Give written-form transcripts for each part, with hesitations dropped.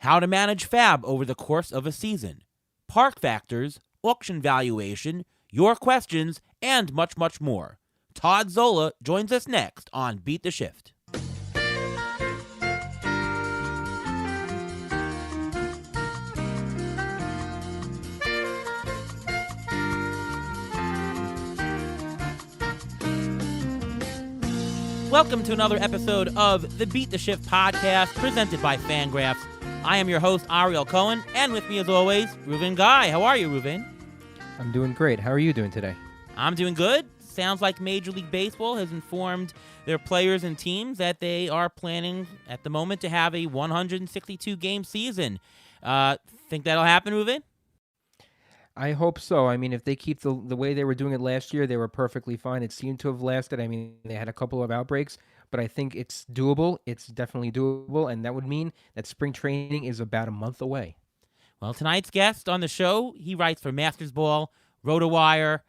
how to manage FAAB over the course of a season, park factors, auction valuation, your questions, and much, much more. Todd Zola joins us next on Beat the Shift. Welcome to another episode of the Beat the Shift podcast presented by Fangraphs. I am your host, Ariel Cohen, and with me as always, Reuven Guy. How are you, Reuven? I'm doing great. How are you doing today? I'm doing good. Sounds like Major League Baseball has informed their players and teams that they are planning at the moment to have a 162-game season. Think that'll happen, Reuven? I hope so. I mean, if they keep the way they were doing it last year, they were perfectly fine. It seemed to have lasted. I mean, they had a couple of outbreaks, but I think it's doable. It's definitely doable, and that would mean that spring training is about a month away. Well, tonight's guest on the show, he writes for Masters Ball, RotoWire,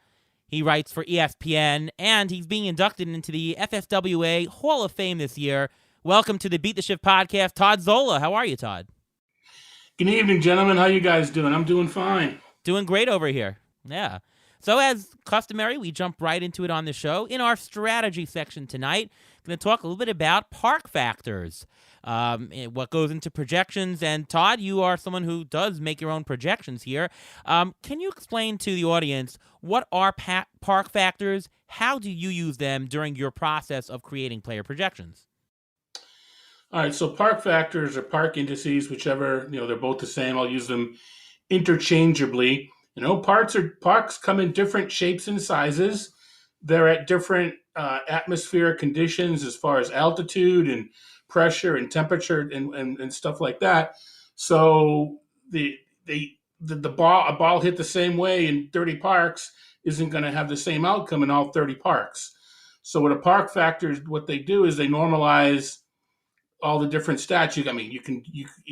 he writes for ESPN, and he's being inducted into the FSWA Hall of Fame this year. Welcome to the Beat the Shift podcast, Todd Zola. How are you, Todd? Good evening, gentlemen. How you guys doing? I'm doing fine. Doing great over here. Yeah. So as customary, we jump right into it on the show. In our strategy section tonight, going to talk a little bit about park factors, what goes into projections. And Todd, you are someone who does make your own projections here. Can you explain to the audience what are park factors? How do you use them during your process of creating player projections? All right, so park factors or park indices, whichever, they're both the same. I'll use them interchangeably. Parks come in different shapes and sizes. They're at different atmospheric conditions as far as altitude and pressure and temperature and stuff like that. So a ball hit the same way in 30 parks isn't going to have the same outcome in all 30 parks. So what a park factor, what they do is they normalize all the different stats.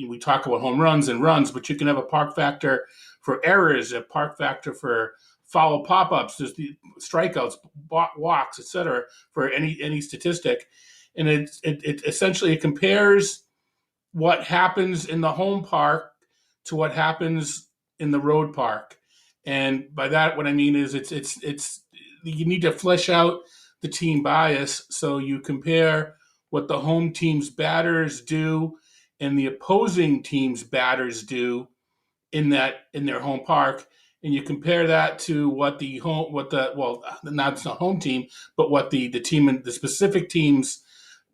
We talk about home runs and runs, but you can have a park factor for errors, a park factor for foul pop-ups, there's the strikeouts, walks, etc. for any statistic, and it essentially compares what happens in the home park to what happens in the road park. And by that, what I mean is it's you need to flesh out the team bias, so you compare what the home team's batters do and the opposing team's batters do in their home park, and you compare that to what the not the home team, but what the team and the specific team's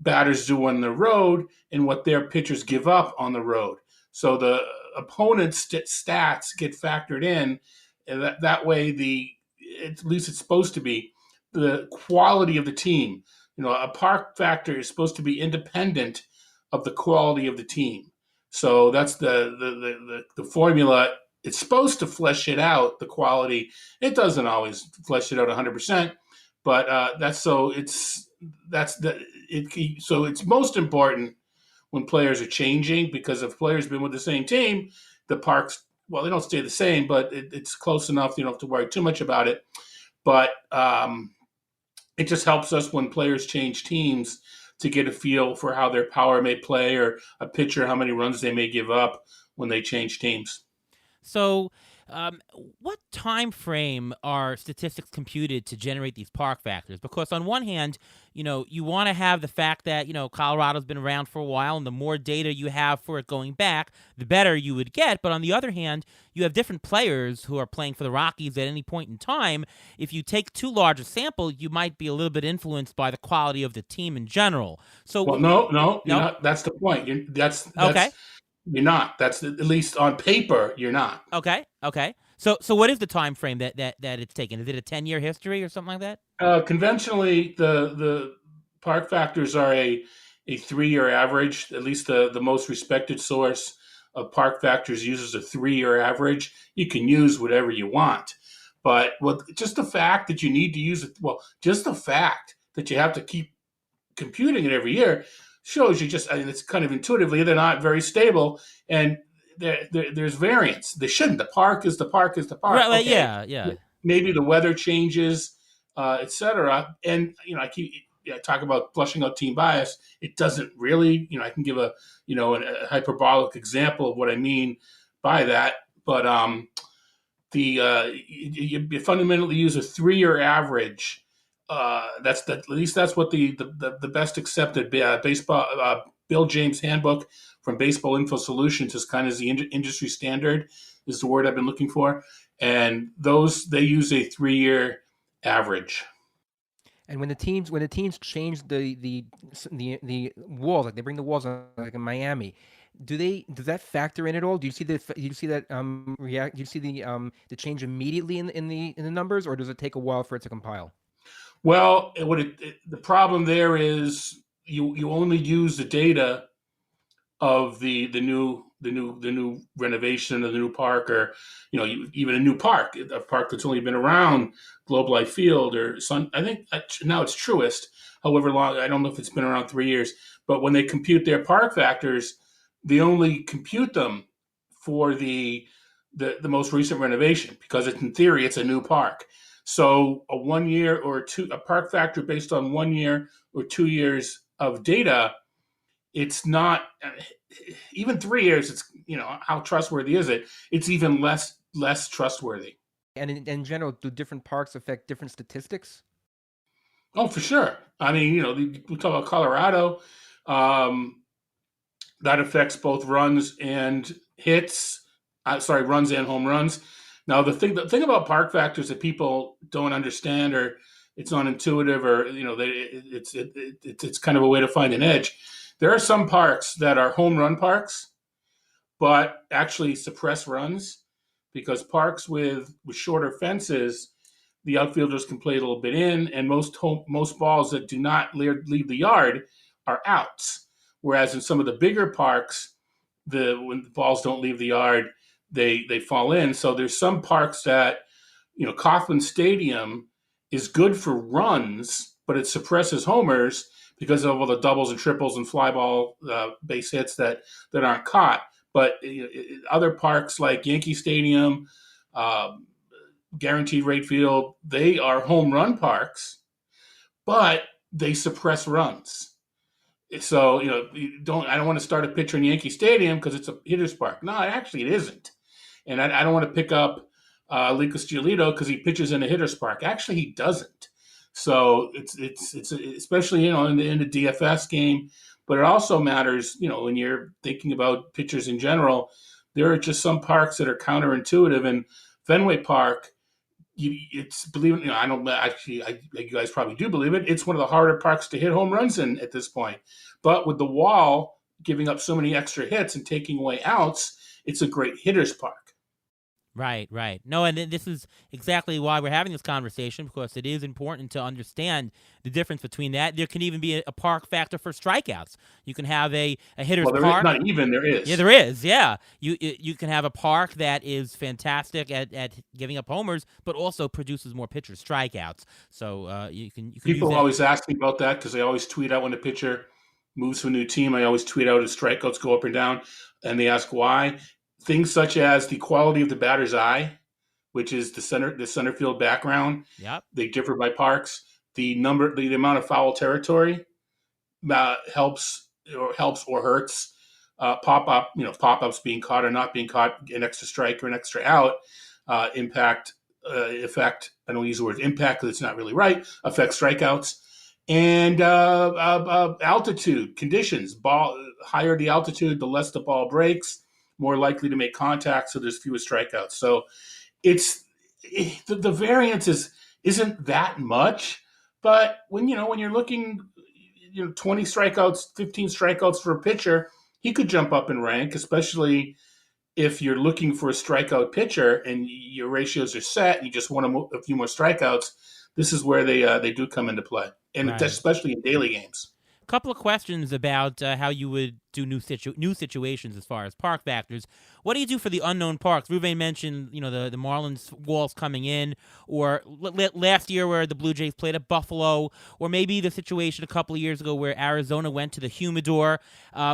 batters do on the road and what their pitchers give up on the road. So the opponent's stats get factored in, and that way at least it's supposed to be the quality of the team. A park factor is supposed to be independent of the quality of the team. So that's the formula. It's supposed to flesh it out, the quality. It doesn't always flesh it out 100%, but so it's most important when players are changing, because if players have been with the same team, the parks, well, they don't stay the same, but it's close enough. You don't have to worry too much about it. But it just helps us when players change teams to get a feel for how their power may play, or a pitcher, how many runs they may give up when they change teams. So what time frame are statistics computed to generate these park factors? Because on one hand, you want to have the fact that, Colorado's been around for a while, and the more data you have for it going back, the better you would get. But on the other hand, you have different players who are playing for the Rockies at any point in time. If you take too large a sample, you might be a little bit influenced by the quality of the team in general. So, well, no, you're not. That's the point. That's okay. You're not. That's at least on paper. You're not. Okay. So what is the time frame that it's taken? Is it a 10-year history or something like that? Conventionally, the park factors are a 3-year average. At least the most respected source of park factors uses a 3-year average. You can use whatever you want, but just the fact that you need to use it. Well, just the fact that you have to keep computing it every year shows you it's kind of intuitively they're not very stable, and there's variance. They shouldn't. The park is the park is the park. Right, okay. Yeah. Maybe the weather changes, etc. And talk about flushing out team bias. It doesn't really. I can give a a hyperbolic example of what I mean by that, but you fundamentally use a 3-year average. At least that's what the best accepted baseball Bill James handbook from Baseball Info Solutions is kind of the industry standard, is the word I've been looking for, and they use a 3-year average. And when the teams change the walls, like they bring the walls on, like in Miami, does that factor in at all? Do you see that react? Do you see the change immediately in the numbers, or does it take a while for it to compile? Well, the problem there is you only use the data of the new renovation of the new park, or even a new park, a park that's only been around, Globe Life Field or Sun. I think now it's Truist. However long, I don't know if it's been around 3 years. But when they compute their park factors, they only compute them for the most recent renovation, because in theory it's a new park. So a 1 year or a park factor based on 1 year or 2 years of data, it's not even 3 years. It's how trustworthy is it? It's even less trustworthy. And in general, do different parks affect different statistics? Oh, for sure. I mean, we talk about Colorado. Um, that affects both runs and hits. Sorry, runs and home runs. Now, the thing about park factors that people don't understand, or it's not intuitive, or it's kind of a way to find an edge. There are some parks that are home run parks, but actually suppress runs, because parks with shorter fences, the outfielders can play a little bit in, and most balls that do not leave the yard are outs. Whereas in some of the bigger parks, when the balls don't leave the yard, they fall in. So there's some parks that, Kauffman Stadium is good for runs, but it suppresses homers because of all the doubles and triples and fly ball base hits that aren't caught. But other parks like Yankee Stadium, Guaranteed Rate Field, they are home run parks, but they suppress runs. So I don't want to start a pitcher in Yankee Stadium because it's a hitter's park. No, actually it isn't. And I don't want to pick up Lucas Giolito because he pitches in a hitter's park. Actually, he doesn't. So it's especially in the DFS game, but it also matters when you're thinking about pitchers in general. There are just some parks that are counterintuitive, and Fenway Park. It's believe it. I don't actually. You guys probably do believe it. It's one of the harder parks to hit home runs in at this point. But with the wall giving up so many extra hits and taking away outs, it's a great hitter's park. Right, right. No, and this is exactly why we're having this conversation, because it is important to understand the difference between that. There can even be a park factor for strikeouts. You can have a hitter's Well, park. Not even, there is. Yeah, there is. Yeah, you can have a park that is fantastic at giving up homers, but also produces more pitcher strikeouts. So you can People use that. always ask me about that because I always tweet out when a pitcher moves to a new team. I always tweet out his strikeouts go up and down, and they ask why. Things such as the quality of the batter's eye, which is the center field background. Yep. They differ by parks. The amount of foul territory helps or hurts. Pop-ups being caught or not being caught, an extra strike or an extra out, effect. I don't use the word impact because it's not really right. Affects strikeouts. And altitude conditions. Higher the altitude, the less the ball breaks, more likely to make contact, so there's fewer strikeouts. So the variance isn't that much, but when you're looking, 20 strikeouts, 15 strikeouts for a pitcher, he could jump up in rank, especially if you're looking for a strikeout pitcher and your ratios are set and you just want a few more strikeouts. This is where they do come into play, and Right. especially in daily games. Couple of questions about how you would do new situations as far as park factors. What do you do for the unknown parks? Ruvain mentioned, the Marlins walls coming in, or last year where the Blue Jays played at Buffalo, or maybe the situation a couple of years ago where Arizona went to the Humidor,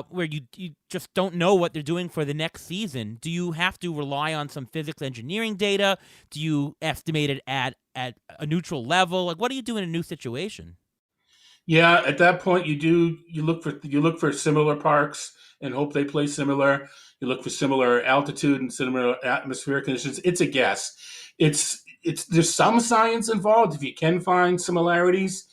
where you just don't know what they're doing for the next season. Do you have to rely on some physics engineering data? Do you estimate it at a neutral level? Like, what do you do in a new situation? Yeah, at that point you look for similar parks and hope they play similar. You look for similar altitude and similar atmospheric conditions. It's a guess. It's there's some science involved if you can find similarities,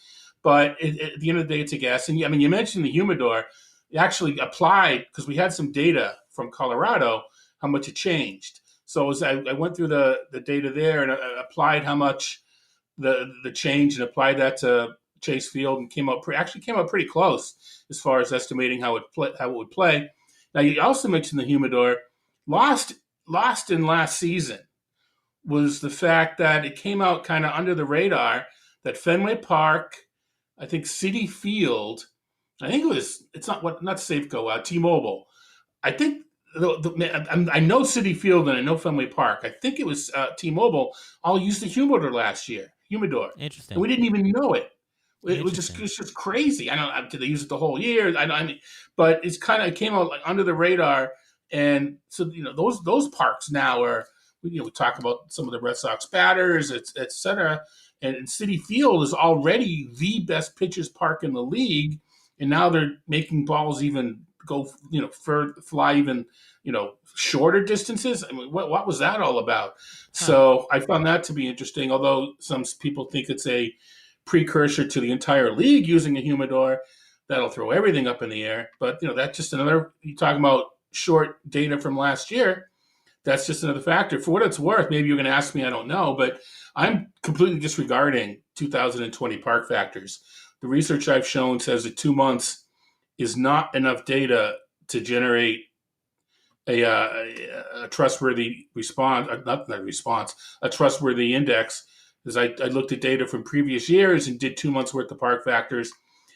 but at the end of the day, it's a guess. And I mean, you mentioned the humidor. It actually applied because we had some data from Colorado how much it changed. So as I went through the data there and applied how much the change and applied that to Chase Field and actually came out pretty close as far as estimating how it would play. Now you also mentioned the humidor. Lost lost in last season was the fact that it came out kind of under the radar that Fenway Park, I think City Field, I think it's not Safeco, T-Mobile. I think I know City Field and I know Fenway Park. I think it was T-Mobile. All used the humidor last year, and Interesting. we didn't even know it. Interesting. It's just crazy. I don't. Did they use it the whole year? I mean, but it came out like under the radar, and so those parks now are. We talk about some of the Red Sox batters, et cetera. And City Field is already the best pitchers park in the league, and now they're making balls even go fly even shorter distances. I mean, what was that all about? Huh. So I found that to be interesting. Although some people think it's a precursor to the entire league using a humidor, that'll throw everything up in the air. But that's just another. You talking about short data from last year. That's just another factor. For what it's worth, maybe you're going to ask me, I don't know, but I'm completely disregarding 2020 park factors. The research I've shown says that 2 months is not enough data to generate a trustworthy response, not response, a trustworthy index. Because I looked at data from previous years and did 2 months worth of park factors,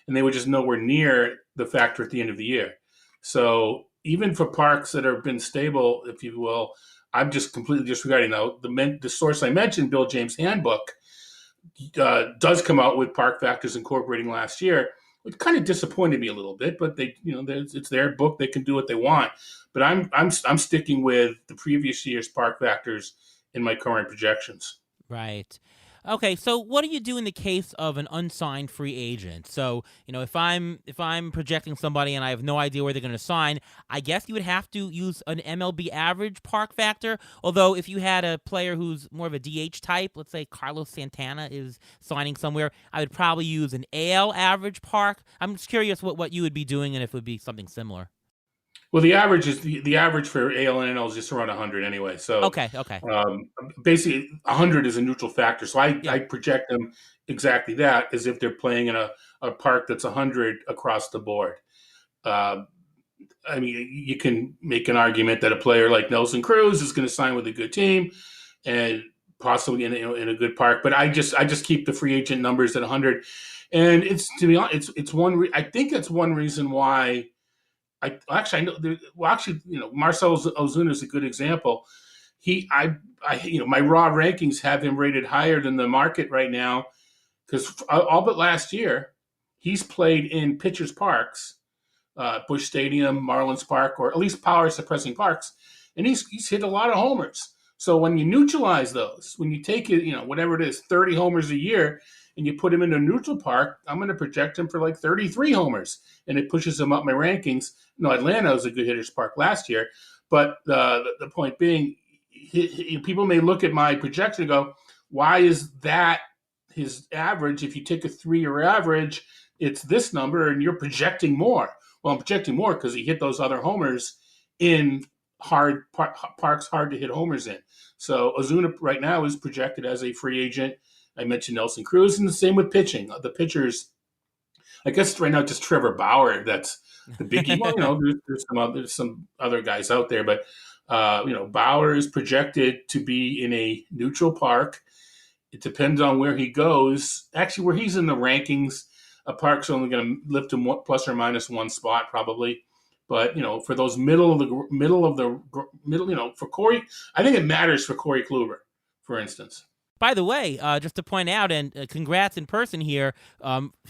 and they were just nowhere near the factor at the end of the year. So even for parks that have been stable, if you will, I'm just completely disregarding. Now, the source I mentioned, Bill James Handbook, does come out with park factors incorporating last year. It kind of disappointed me a little bit, but it's their book; they can do what they want. But I'm sticking with the previous year's park factors in my current projections. Right. Okay, so what do you do in the case of an unsigned free agent? So, if I'm projecting somebody and I have no idea where they're going to sign, I guess you would have to use an MLB average park factor. Although if you had a player who's more of a DH type, let's say Carlos Santana is signing somewhere, I would probably use an AL average park. I'm just curious what you would be doing and if it would be something similar. Well, the average is the average for AL and NL is just around 100 anyway. So Okay, okay. basically, 100 is a neutral factor. So Yeah. I project them exactly that as if they're playing in a park that's 100 across the board. Uh, I mean, you can make an argument that a player like Nelson Cruz is going to sign with a good team and possibly in a good park, but I just keep the free agent numbers at 100, and it's to be honest, it's one. I think that's one reason why. I know. Well, actually, Marcel Ozuna is a good example. My raw rankings have him rated higher than the market right now because all but last year he's played in pitchers parks, Busch Stadium, Marlins Park, or at least power suppressing parks, and he's hit a lot of homers. So when you neutralize those, when you take it, whatever it is, 30 homers a year, and you put him in a neutral park, I'm going to project him for like 33 homers, and it pushes him up my rankings. No, Atlanta was a good hitters park last year, but the point being, people may look at my projection and go, "Why is that his average? If you take a 3-year average, it's this number, and you're projecting more." Well, I'm projecting more because he hit those other homers in parks hard to hit homers in. So Ozuna right now is projected as a free agent. I mentioned Nelson Cruz, and the same with pitching. The pitchers, I guess right now just Trevor Bauer. That's the biggie. Well, there's some other guys out there, but Bauer is projected to be in a neutral park. It depends on where he goes. Actually, where he's in the rankings, a park's only going to lift him plus or minus one spot probably. But for those middle, for Corey, I think it matters for Corey Kluber, for instance. By the way, just to point out, and congrats in person here,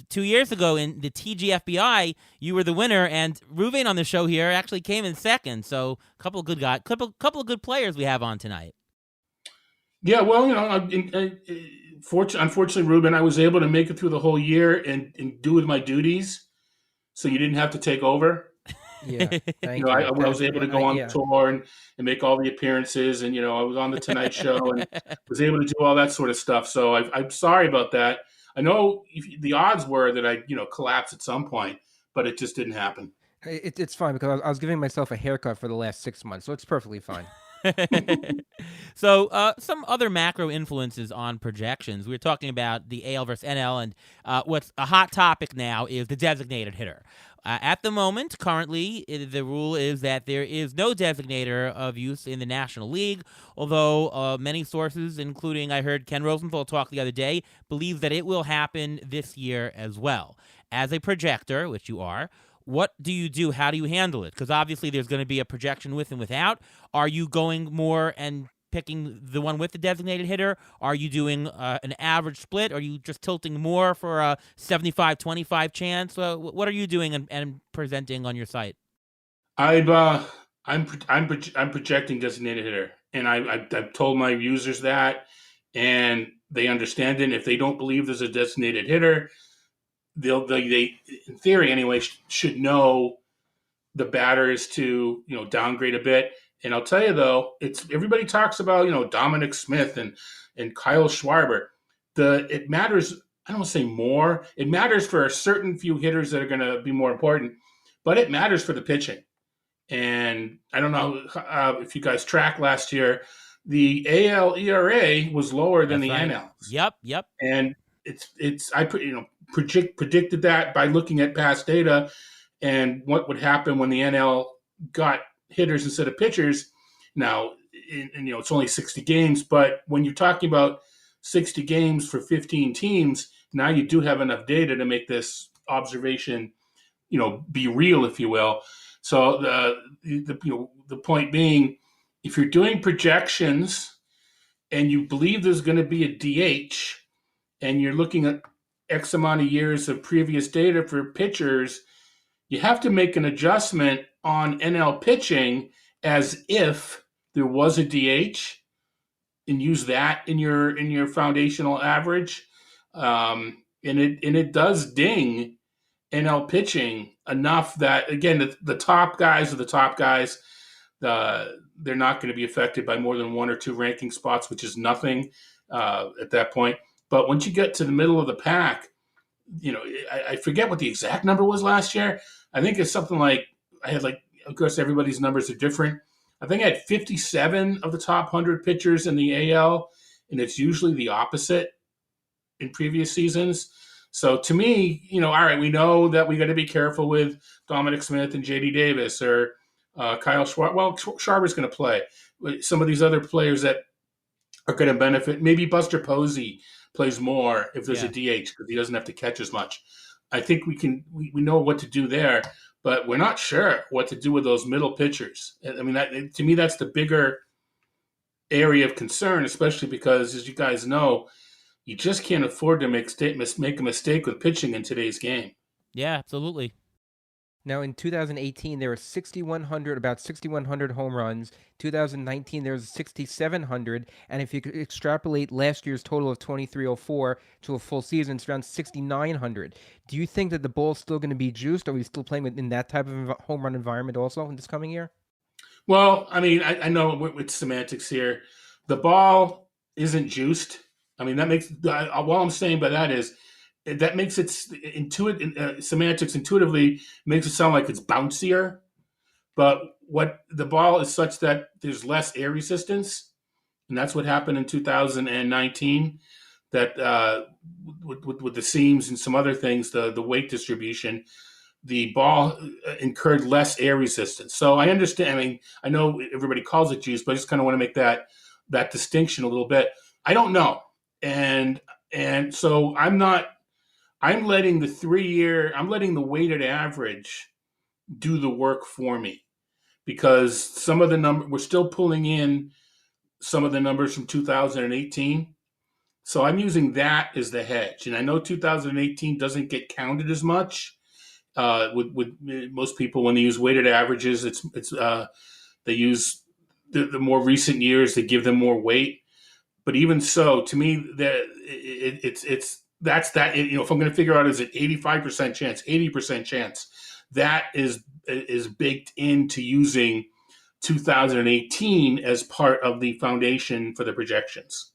2 years ago in the TGFBI, you were the winner, and Ruvain on the show here actually came in second. So, a couple of good guys, couple of good players we have on tonight. Yeah, well, unfortunately, Ruben, I was able to make it through the whole year and do with my duties, so you didn't have to take over. Yeah, You thank know, you. I was able to go on Yeah. tour and make all the appearances, and I was on the Tonight Show and was able to do all that sort of stuff. So I'm sorry about that. I know the odds were that I collapse at some point, but it just didn't happen. It's fine because I was giving myself a haircut for the last 6 months, so it's perfectly fine. So, some other macro influences on projections. We were talking about the AL versus NL, and what's a hot topic now is the designated hitter. At the moment, currently, the rule is that there is no designator of use in the National League, although many sources, including I heard Ken Rosenthal talk the other day, believe that it will happen this year as well. As a projector, which you are, what do you do? How do you handle it? Because obviously there's going to be a projection with and without. Are you going more and picking the one with the designated hitter? Are you doing an average split? Are you just tilting more for a 75-25 chance? What are you doing and presenting on your site? I've I'm projecting designated hitter, and I've told my users that, and they understand it. If they don't believe there's a designated hitter, they in theory anyway should know the batter is to downgrade a bit. And I'll tell you though, it's everybody talks about Dominic Smith and Kyle Schwarber. It matters. I don't want to say more. It matters for a certain few hitters that are going to be more important, but it matters for the pitching. And I don't know if you guys tracked last year, the AL ERA was lower than That's the right. NL's, Yep. and it's I predicted that by looking at past data and what would happen when the NL got hitters instead of pitchers. Now, it's only 60 games, but when you're talking about 60 games for 15 teams, now you do have enough data to make this observation, be real, if you will. So the point being, if you're doing projections and you believe there's going to be a DH, and you're looking at X amount of years of previous data for pitchers, you have to make an adjustment on NL pitching as if there was a DH and use that in your foundational average. And it does ding NL pitching enough that again the top guys are the top guys. They're not going to be affected by more than one or two ranking spots, which is nothing at that point. But once you get to the middle of the pack, I forget what the exact number was last year. I think it's something like I had of course everybody's numbers are different. I think I had 57 of the top 100 pitchers in the AL, and it's usually the opposite in previous seasons. So to me, all right, we know that we got to be careful with Dominic Smith and JD Davis or Kyle Schwarber. Well, Schwarber's going to play. Some of these other players that are going to benefit. Maybe Buster Posey plays more if there's a DH because he doesn't have to catch as much. I think we know what to do there, but we're not sure what to do with those middle pitchers. I mean, to me, that's the bigger area of concern, especially because, as you guys know, you just can't afford to make a mistake with pitching in today's game. Yeah, absolutely. Now, in 2018, there were about 6,100 home runs. 2019, there was 6,700. And if you could extrapolate last year's total of 2,304 to a full season, it's around 6,900. Do you think that the ball's still going to be juiced? Are we still playing in that type of home run environment also in this coming year? Well, I mean, I know with semantics here. The ball isn't juiced. I mean, that makes all I'm saying by that is that makes it semantics intuitively makes it sound like it's bouncier. But what the ball is such that there's less air resistance, and that's what happened in 2019. That with the seams and some other things, the weight distribution, the ball incurred less air resistance. So I understand. I mean, I know everybody calls it juice, but I just kind of want to make that distinction a little bit. I don't know, and so I'm not. I'm letting I'm letting the weighted average do the work for me because some of the we're still pulling in some of the numbers from 2018. So I'm using that as the hedge. And I know 2018 doesn't get counted as much with most people when they use weighted averages. They use the more recent years to give them more weight. But even so, to me, it's that's that. If I'm going to figure out is it 85% chance, 80% chance, that is baked into using 2018 as part of the foundation for the projections.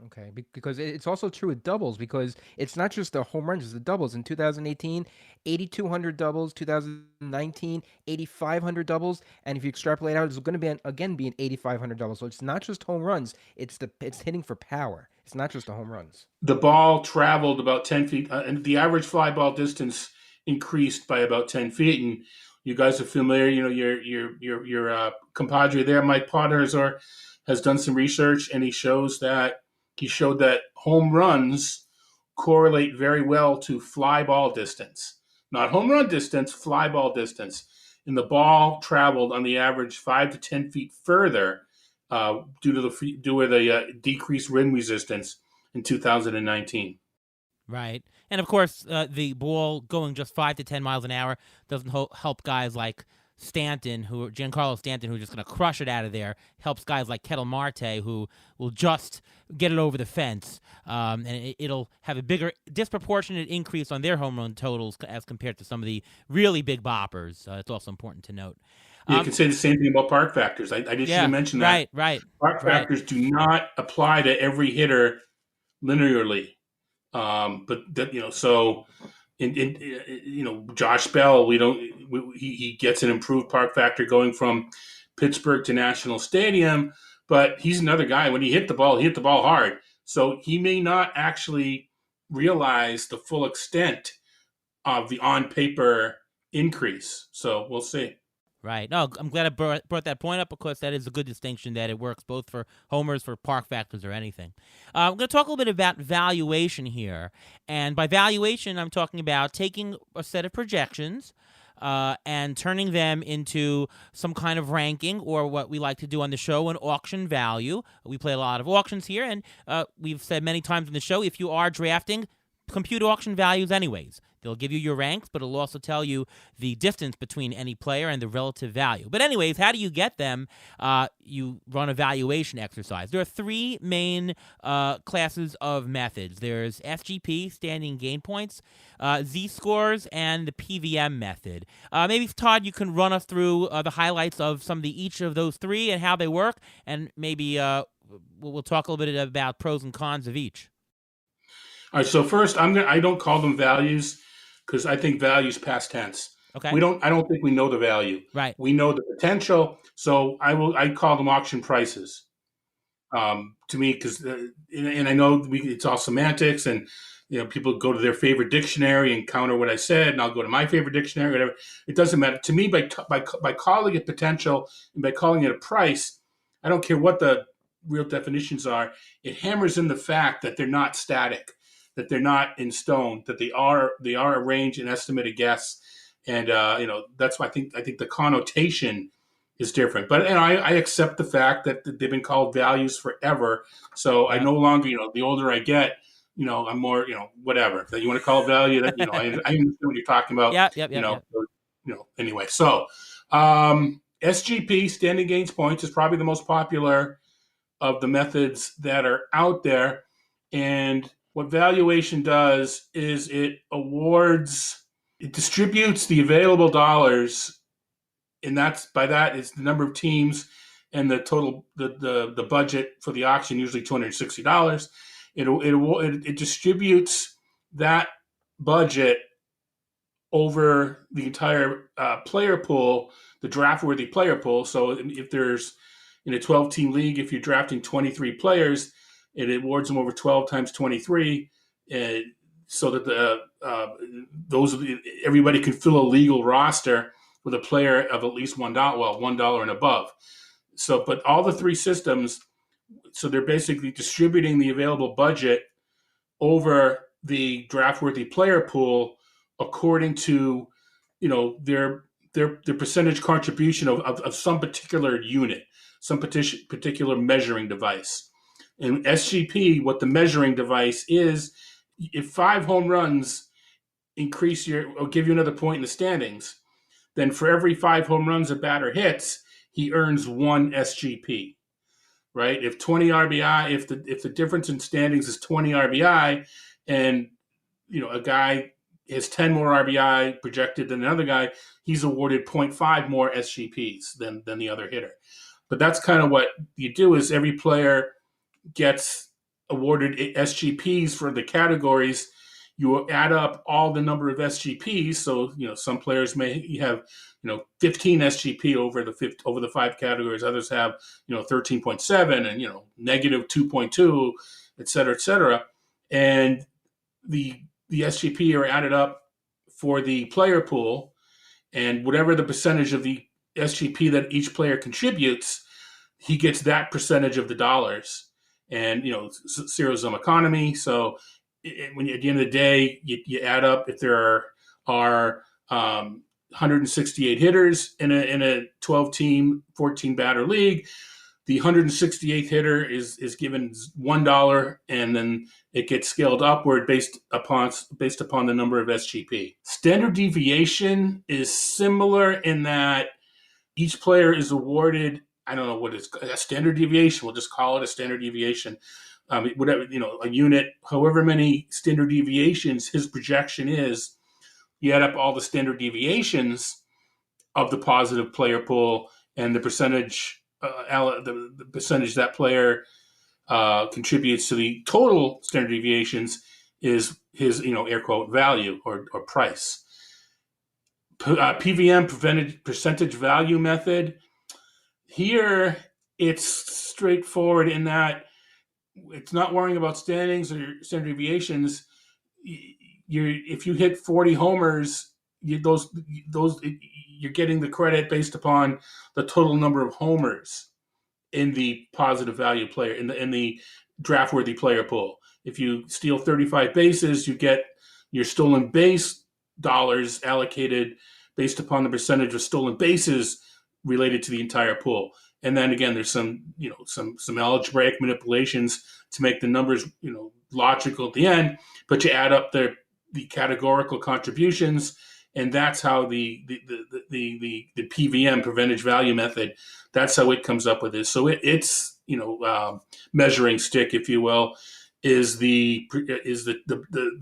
Okay, because it's also true with doubles because it's not just the home runs, it's the doubles. In 2018, 8,200 doubles, 2019, 8,500 doubles, and if you extrapolate out, it's going to be again be an 8,500 doubles. So it's not just home runs; it's hitting for power. It's not just the home runs. The ball traveled about 10 feet, and the average fly ball distance increased by about 10 feet. And you guys are familiar, your compadre there, Mike Potter, has done some research, and he showed that home runs correlate very well to fly ball distance, not home run distance, fly ball distance. And the ball traveled on the average 5 to 10 feet further due to the decreased wind resistance in 2019. Right. And of course, the ball going just 5 to 10 miles an hour doesn't help guys like Giancarlo Stanton, who's just going to crush it out of there. Helps guys like Ketel Marte, who will just get it over the fence. And it'll have a bigger, disproportionate increase on their home run totals as compared to some of the really big boppers. It's also important to note. You can say the same thing about park factors. I just should have mentioned that. Right. Park factors do not apply to every hitter linearly. But that, so Josh Bell, he gets an improved park factor going from Pittsburgh to National Stadium, but he's another guy. When he hit the ball hard. So he may not actually realize the full extent of the on paper increase. So we'll see. Right. No, I'm glad I brought that point up because that is a good distinction that it works both for homers, for park factors, or anything. I'm going to talk a little bit about valuation here. And by valuation, I'm talking about taking a set of projections and turning them into some kind of ranking, or what we like to do on the show, an auction value. We play a lot of auctions here, and we've said many times on the show, if you are drafting, compute auction values anyways. They'll give you your ranks, but it'll also tell you the distance between any player and the relative value. But anyways, how do you get them? You run a valuation exercise. There are three main classes of methods. There's SGP, standing gain points, Z-scores, and the PVM method. Maybe, Todd, you can run us through the highlights of each of those three and how they work, and maybe we'll talk a little bit about pros and cons of each. All right. So first, I don't call them values because I think values past tense. Okay. I don't think we know the value. Right. We know the potential. So I call them auction prices. To me, because and I know it's all semantics, and people go to their favorite dictionary and counter what I said, and I'll go to my favorite dictionary, whatever. It doesn't matter to me. By calling it potential and by calling it a price, I don't care what the real definitions are. It hammers in the fact that they're not static, that they're not in stone, that they are a range, an estimate, a guess, and that's why I think the connotation is different. But I accept the fact that they've been called values forever. So I no longer, the older I get, I'm more, whatever that you want to call it value. That I understand what you're talking about. Yeah. Anyway, so SGP, standing gains points, is probably the most popular of the methods that are out there, and what valuation does is it distributes the available dollars, and it's the number of teams and the total, the budget for the auction, usually $260. It distributes that budget over the entire player pool, the draft-worthy player pool. So if there's in a 12-team league, if you're drafting 23 players, it awards them over 12 times 23, so that everybody can fill a legal roster with a player of at least $1 and above. So, but all the three systems, so they're basically distributing the available budget over the draft-worthy player pool according to, their percentage contribution of some particular unit, some particular measuring device. In SGP, what the measuring device is, if 5 home runs increase or give you another point in the standings, then for every 5 home runs a batter hits, he earns 1 SGP. right? If 20 RBI, if the difference in standings is 20 RBI, and a guy has 10 more RBI projected than another guy, he's awarded zero point 0.5 more SGPs than the other hitter. But that's kind of what you do, is every player gets awarded SGPs for the categories. You add up all the number of SGPs. So some players may have 15 SGP over the 5 categories. Others have 13.7 and negative 2.2, et cetera, et cetera. And the SGP are added up for the player pool, and whatever the percentage of the SGP that each player contributes, he gets that percentage of the dollars. And zero sum economy. So when at the end of the day, you add up, if there are 168 hitters in a 12-team, 14-batter league, the 168th hitter is given $1, and then it gets scaled upward based upon the number of SGP. Standard deviation is similar in that each player is awarded, I don't know what it's, a standard deviation. We'll just call it a standard deviation. Whatever, a unit, however many standard deviations his projection is, you add up all the standard deviations of the positive player pool, and the percentage, the percentage that player contributes to the total standard deviations is his, air quote, value or price. PVM, percentage value method. Here, it's straightforward in that it's not worrying about standings or standard deviations. If you hit 40 homers, you're getting the credit based upon the total number of homers in the positive value player, in the draft worthy player pool. If you steal 35 bases, you get your stolen base dollars allocated based upon the percentage of stolen bases related to the entire pool. And then again, there's some algebraic manipulations to make the numbers, logical at the end, but you add up the categorical contributions, and that's how the PVM, percentage value method, that's how it comes up with this. So it's measuring stick, if you will, is the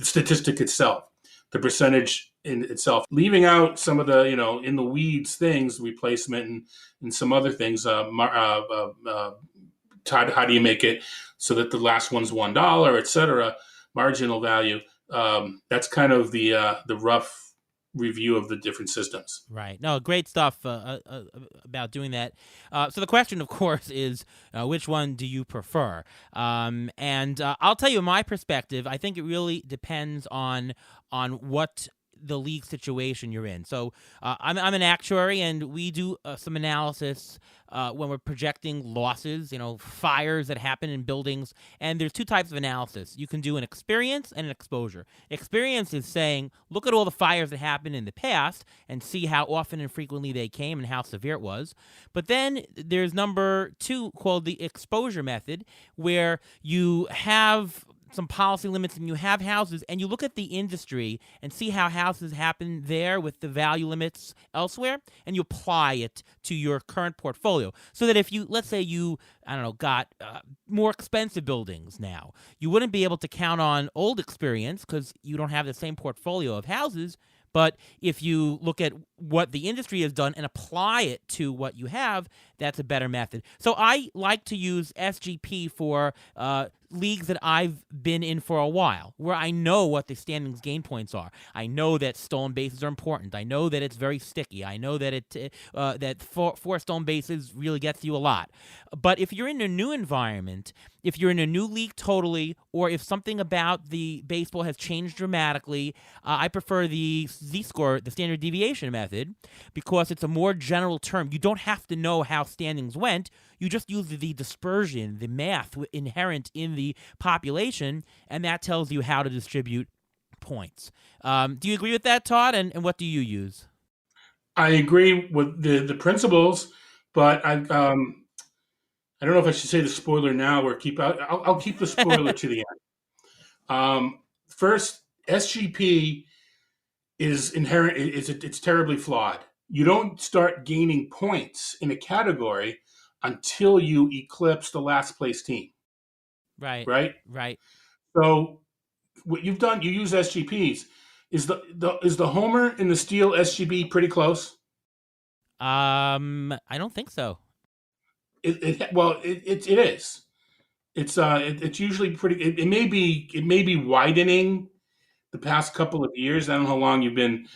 statistic itself, the percentage in itself, leaving out some of the in the weeds things, replacement and some other things. Todd, how do you make it so that the last one's $1, et cetera, marginal value? That's kind of the rough review of the different systems. Right. No, great stuff about doing that. So the question, of course, is which one do you prefer? And I'll tell you my perspective. I think it really depends on what the league situation you're in. So I'm an actuary, and we do some analysis when we're projecting losses, fires that happen in buildings. And there's 2 types of analysis. You can do an experience and an exposure. Experience is saying, look at all the fires that happened in the past and see how often and frequently they came and how severe it was. But then there's number 2 called the exposure method, where you have some policy limits and you have houses and you look at the industry and see how houses happen there with the value limits elsewhere, and you apply it to your current portfolio. So that if you, let's say you, got more expensive buildings now, you wouldn't be able to count on old experience because you don't have the same portfolio of houses. But if you look at what the industry has done and apply it to what you have, that's a better method. So I like to use SGP for leagues that I've been in for a while, where I know what the standings gain points are. I know that stolen bases are important. I know that it's very sticky. I know that that four stolen bases really gets you a lot. But if you're in a new environment, if you're in a new league totally, or if something about the baseball has changed dramatically, I prefer the Z-score, the standard deviation method, because it's a more general term. You don't have to know how standings went. You just use the dispersion, the math inherent in the population, and that tells you how to distribute points. Do you agree with that, Todd? And what do you use? I agree with the principles, but I don't know if I should say the spoiler now or I'll keep the spoiler to the end. First, SGP is inherent. It's terribly flawed. You don't start gaining points in a category until you eclipse the last place team, Right. right? Right. So what you've done, you use SGPs. Is the homer and the steal SGP pretty close? I don't think so. It is. It's usually pretty. It may be widening the past couple of years. I don't know how long you've been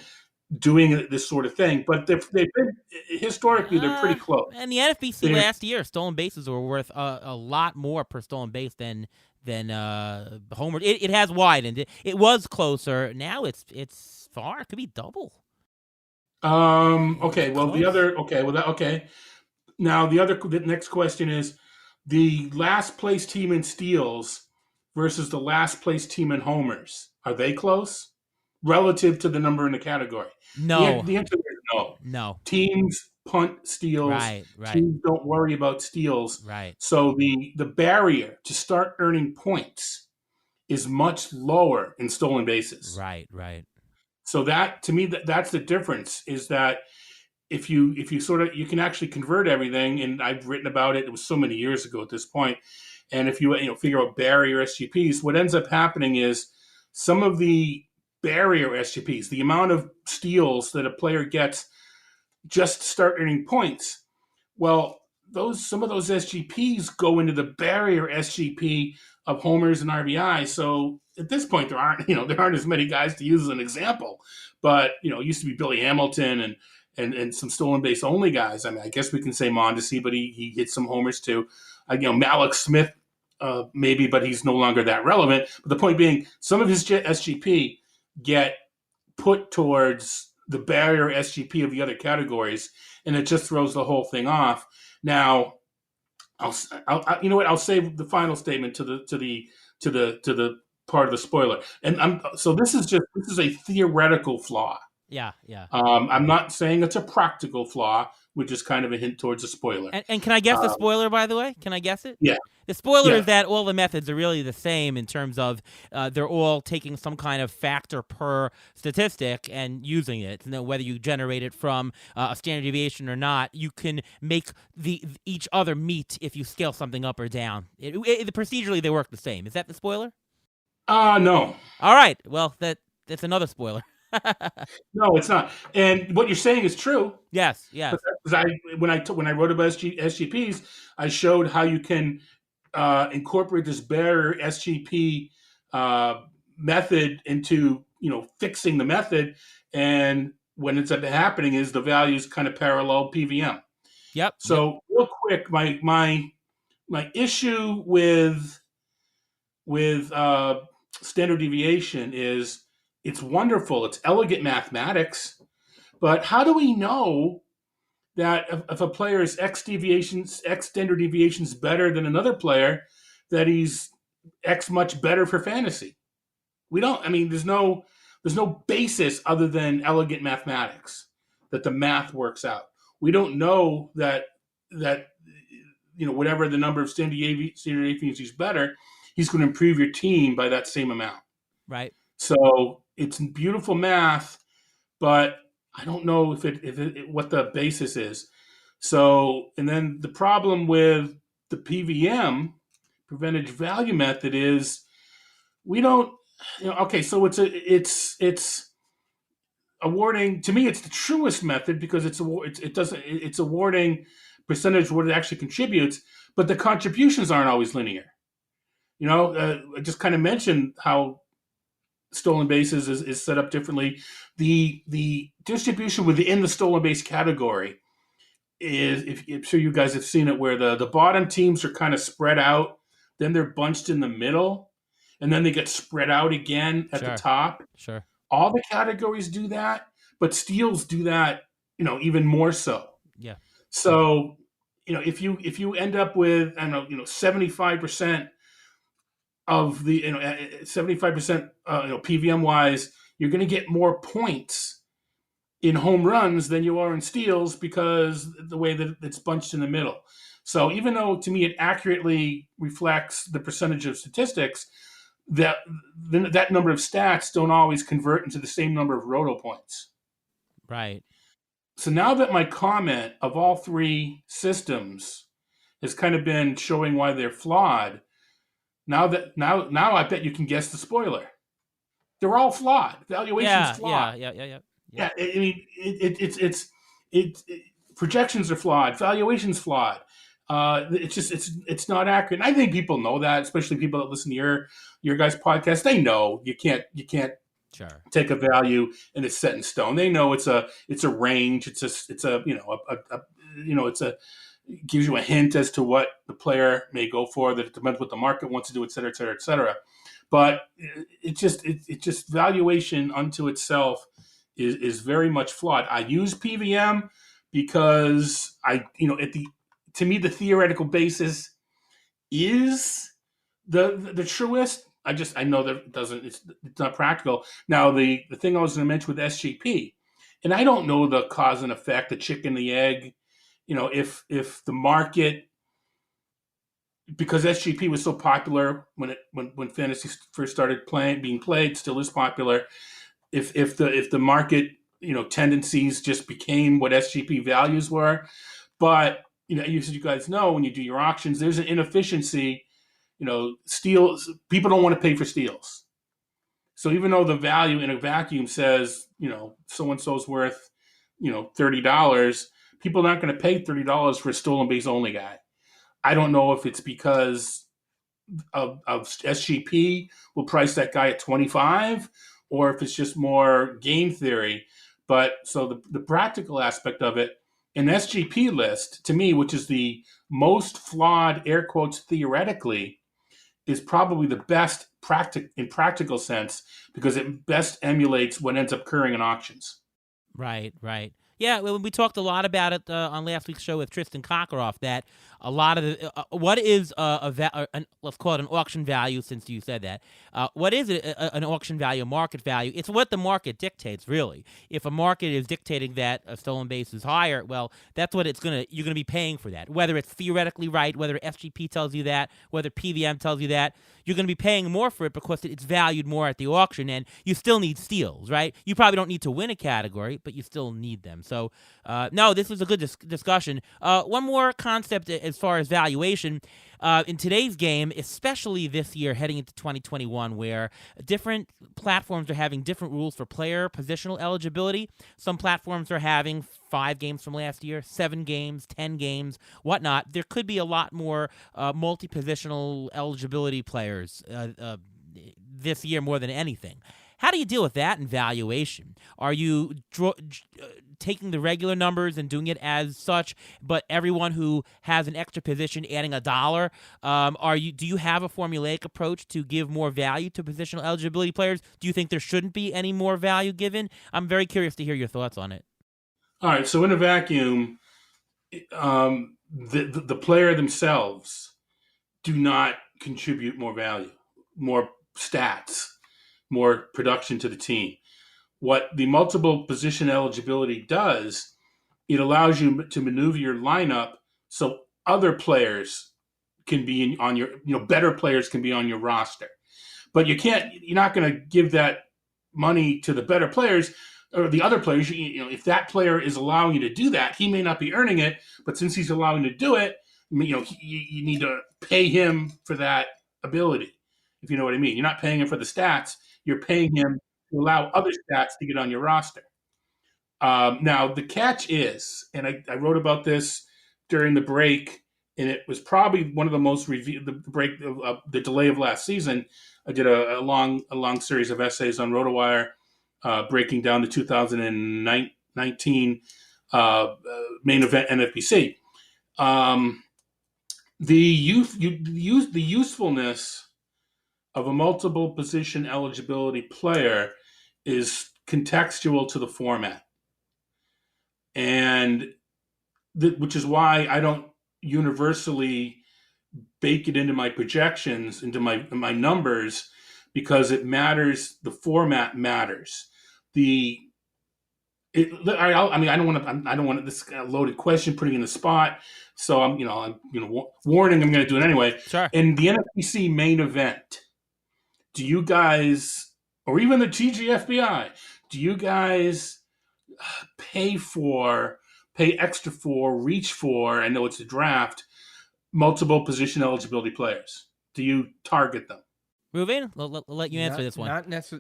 doing this sort of thing, but they've been historically they're pretty close. And the NFBC They're last year, stolen bases were worth a lot more per stolen base than homer. It has widened. It was closer. Now it's far. It could be double. It's okay. Well, the close. other okay. Well, okay. Now the next question is the last place team in steals versus the last place team in homers. Are they close relative to the number in the category? The No. the answer is no. No. Teams punt steals. Right. Right. Teams don't worry about steals. Right. So the barrier to start earning points is much lower in stolen bases. Right. Right. So that to me that's the difference is that if you sort of you can actually convert everything, and I've written about it. It was so many years ago at this point. And if you figure out barrier SGPs, what ends up happening is some of the barrier SGPs, the amount of steals that a player gets just to start earning points. Well, some of those SGPs go into the barrier SGP of homers and RBI. So at this point, there aren't as many guys to use as an example. But it used to be Billy Hamilton and some stolen base only guys. I mean, I guess we can say Mondesi, but he hit some homers too. Malik Smith, maybe, but he's no longer that relevant. But the point being, some of his SGP get put towards the barrier SGP of the other categories, and it just throws the whole thing off. Now, you know what? I'll save the final statement to the part of the spoiler. And so this is a theoretical flaw. Yeah. Yeah. I'm not saying it's a practical flaw, which is kind of a hint towards a spoiler. And can I guess the spoiler, by the way? Can I guess it? Yeah. The spoiler Yeah. is that all the methods are really the same in terms of they're all taking some kind of factor per statistic and using it. Whether you generate it from a standard deviation or not, you can make each other meet if you scale something up or down. Procedurally, they work the same. Is that the spoiler? No. All right. Well, that's another spoiler. No, it's not. And what you're saying is true. Yes. Yes. Because when I wrote about SGPs, I showed how you can incorporate this barrier SGP method into fixing the method, and when it's happening is the values kind of parallel PVM. Yep. So real quick, my issue with standard deviation is it's wonderful, it's elegant mathematics, but how do we know that if a player is X standard deviations better than another player, that he's X much better for fantasy? We don't. I mean, there's no basis other than elegant mathematics that the math works out. We don't know that whatever the number of standard deviations he's better, he's going to improve your team by that same amount. Right. So it's beautiful math, but I don't know if what the basis is. So, and then the problem with the PVM, percentage value method, is we don't. Okay, so it's awarding. To me, it's the truest method because it's awarding percentage of what it actually contributes, but the contributions aren't always linear. I just kind of mentioned how stolen bases is set up differently. The distribution within the stolen base category is, if I'm sure you guys have seen it, where the bottom teams are kind of spread out, then they're bunched in the middle, and then they get spread out again at the top. Sure. All the categories do that, but steals do that, even more so. Yeah. So, if you end up with 75% of the 75% PVM wise, you're going to get more points in home runs than you are in steals because the way that it's bunched in the middle. So even though to me it accurately reflects the percentage of statistics, that number of stats don't always convert into the same number of roto points. Right. So now that my comment of all three systems has kind of been showing why they're flawed. Now I bet you can guess the spoiler. They're all flawed. Valuation's Yeah, flawed. yeah, yeah, yeah, yeah. Yep. Yeah, I mean, projections are flawed. Valuation's flawed. It's not accurate. And I think people know that, especially people that listen to your guys' podcast. They know you can't Sure. take a value and it's set in stone. They know it's a range. It's a it's a it gives you a hint as to what the player may go for. That it depends what the market wants to do, et cetera, et cetera, et cetera. But it just valuation unto itself is very much flawed. I use PVM because to me the theoretical basis is the truest. I know that it's not practical. Now the thing I was going to mention with SGP, and I don't know the cause and effect, the chicken, the egg. If the market, because SGP was so popular when fantasy first started being played, still is popular. If the market tendencies just became what SGP values were, but you guys know when you do your auctions, there's an inefficiency. Steals, people don't want to pay for steals. So even though the value in a vacuum says so and so's worth $30, people are not going to pay $30 for a stolen base only guy. I don't know if it's because of SGP will price that guy at 25, or if it's just more game theory. But so the practical aspect of it, an SGP list to me, which is the most flawed, air quotes, theoretically, is probably the best in practical sense because it best emulates what ends up occurring in auctions. Right, right. Yeah, well, we talked a lot about it on last week's show with Tristan Kokoroff, that a lot of the what is let's call it an auction value, since you said that. What is an auction value, market value? It's what the market dictates, really. If a market is dictating that a stolen base is higher, well, that's what you're gonna be paying for that. Whether it's theoretically right, whether SGP tells you that, whether PVM tells you that, you're going to be paying more for it because it's valued more at the auction, and you still need steals, right? You probably don't need to win a category, but you still need them. So, no, this was a good discussion. One more concept as far as valuation. In today's game, especially this year heading into 2021, where different platforms are having different rules for player positional eligibility. Some platforms are having 5 games from last year, 7 games, 10 games, whatnot. There could be a lot more multi-positional eligibility players this year more than anything. How do you deal with that in valuation? Are you taking the regular numbers and doing it as such, but everyone who has an extra position adding $1? Do you have a formulaic approach to give more value to positional eligibility players? Do you think there shouldn't be any more value given? I'm very curious to hear your thoughts on it. All right, so in a vacuum, the player themselves do not contribute more value, more stats, more production to the team. What the multiple position eligibility does, it allows you to maneuver your lineup so other players can be on your, better players can be on your roster. But you're not going to give that money to the better players or the other players. If that player is allowing you to do that, he may not be earning it, but since he's allowing you to do it, you need to pay him for that ability, if you know what I mean. You're not paying him for the stats. You're paying him to allow other stats to get on your roster. Now, the catch is, and I wrote about this during the break, and it was probably one of the most reviewed, the delay of last season. I did a long series of essays on RotoWire, breaking down the 2019 main event NFBC. The usefulness of a multiple position eligibility player is contextual to the format, and which is why I don't universally bake it into my projections, into my numbers, because it matters. The format matters. I don't want this kind of loaded question putting in the spot. So I'm warning. I'm going to do it anyway. Sure. In the NFBC main event, do you guys, or even the TGFBI, do you guys pay extra for, reach for? I know it's a draft, multiple position eligibility players? Do you target them? Ruben, I'll let you answer this one.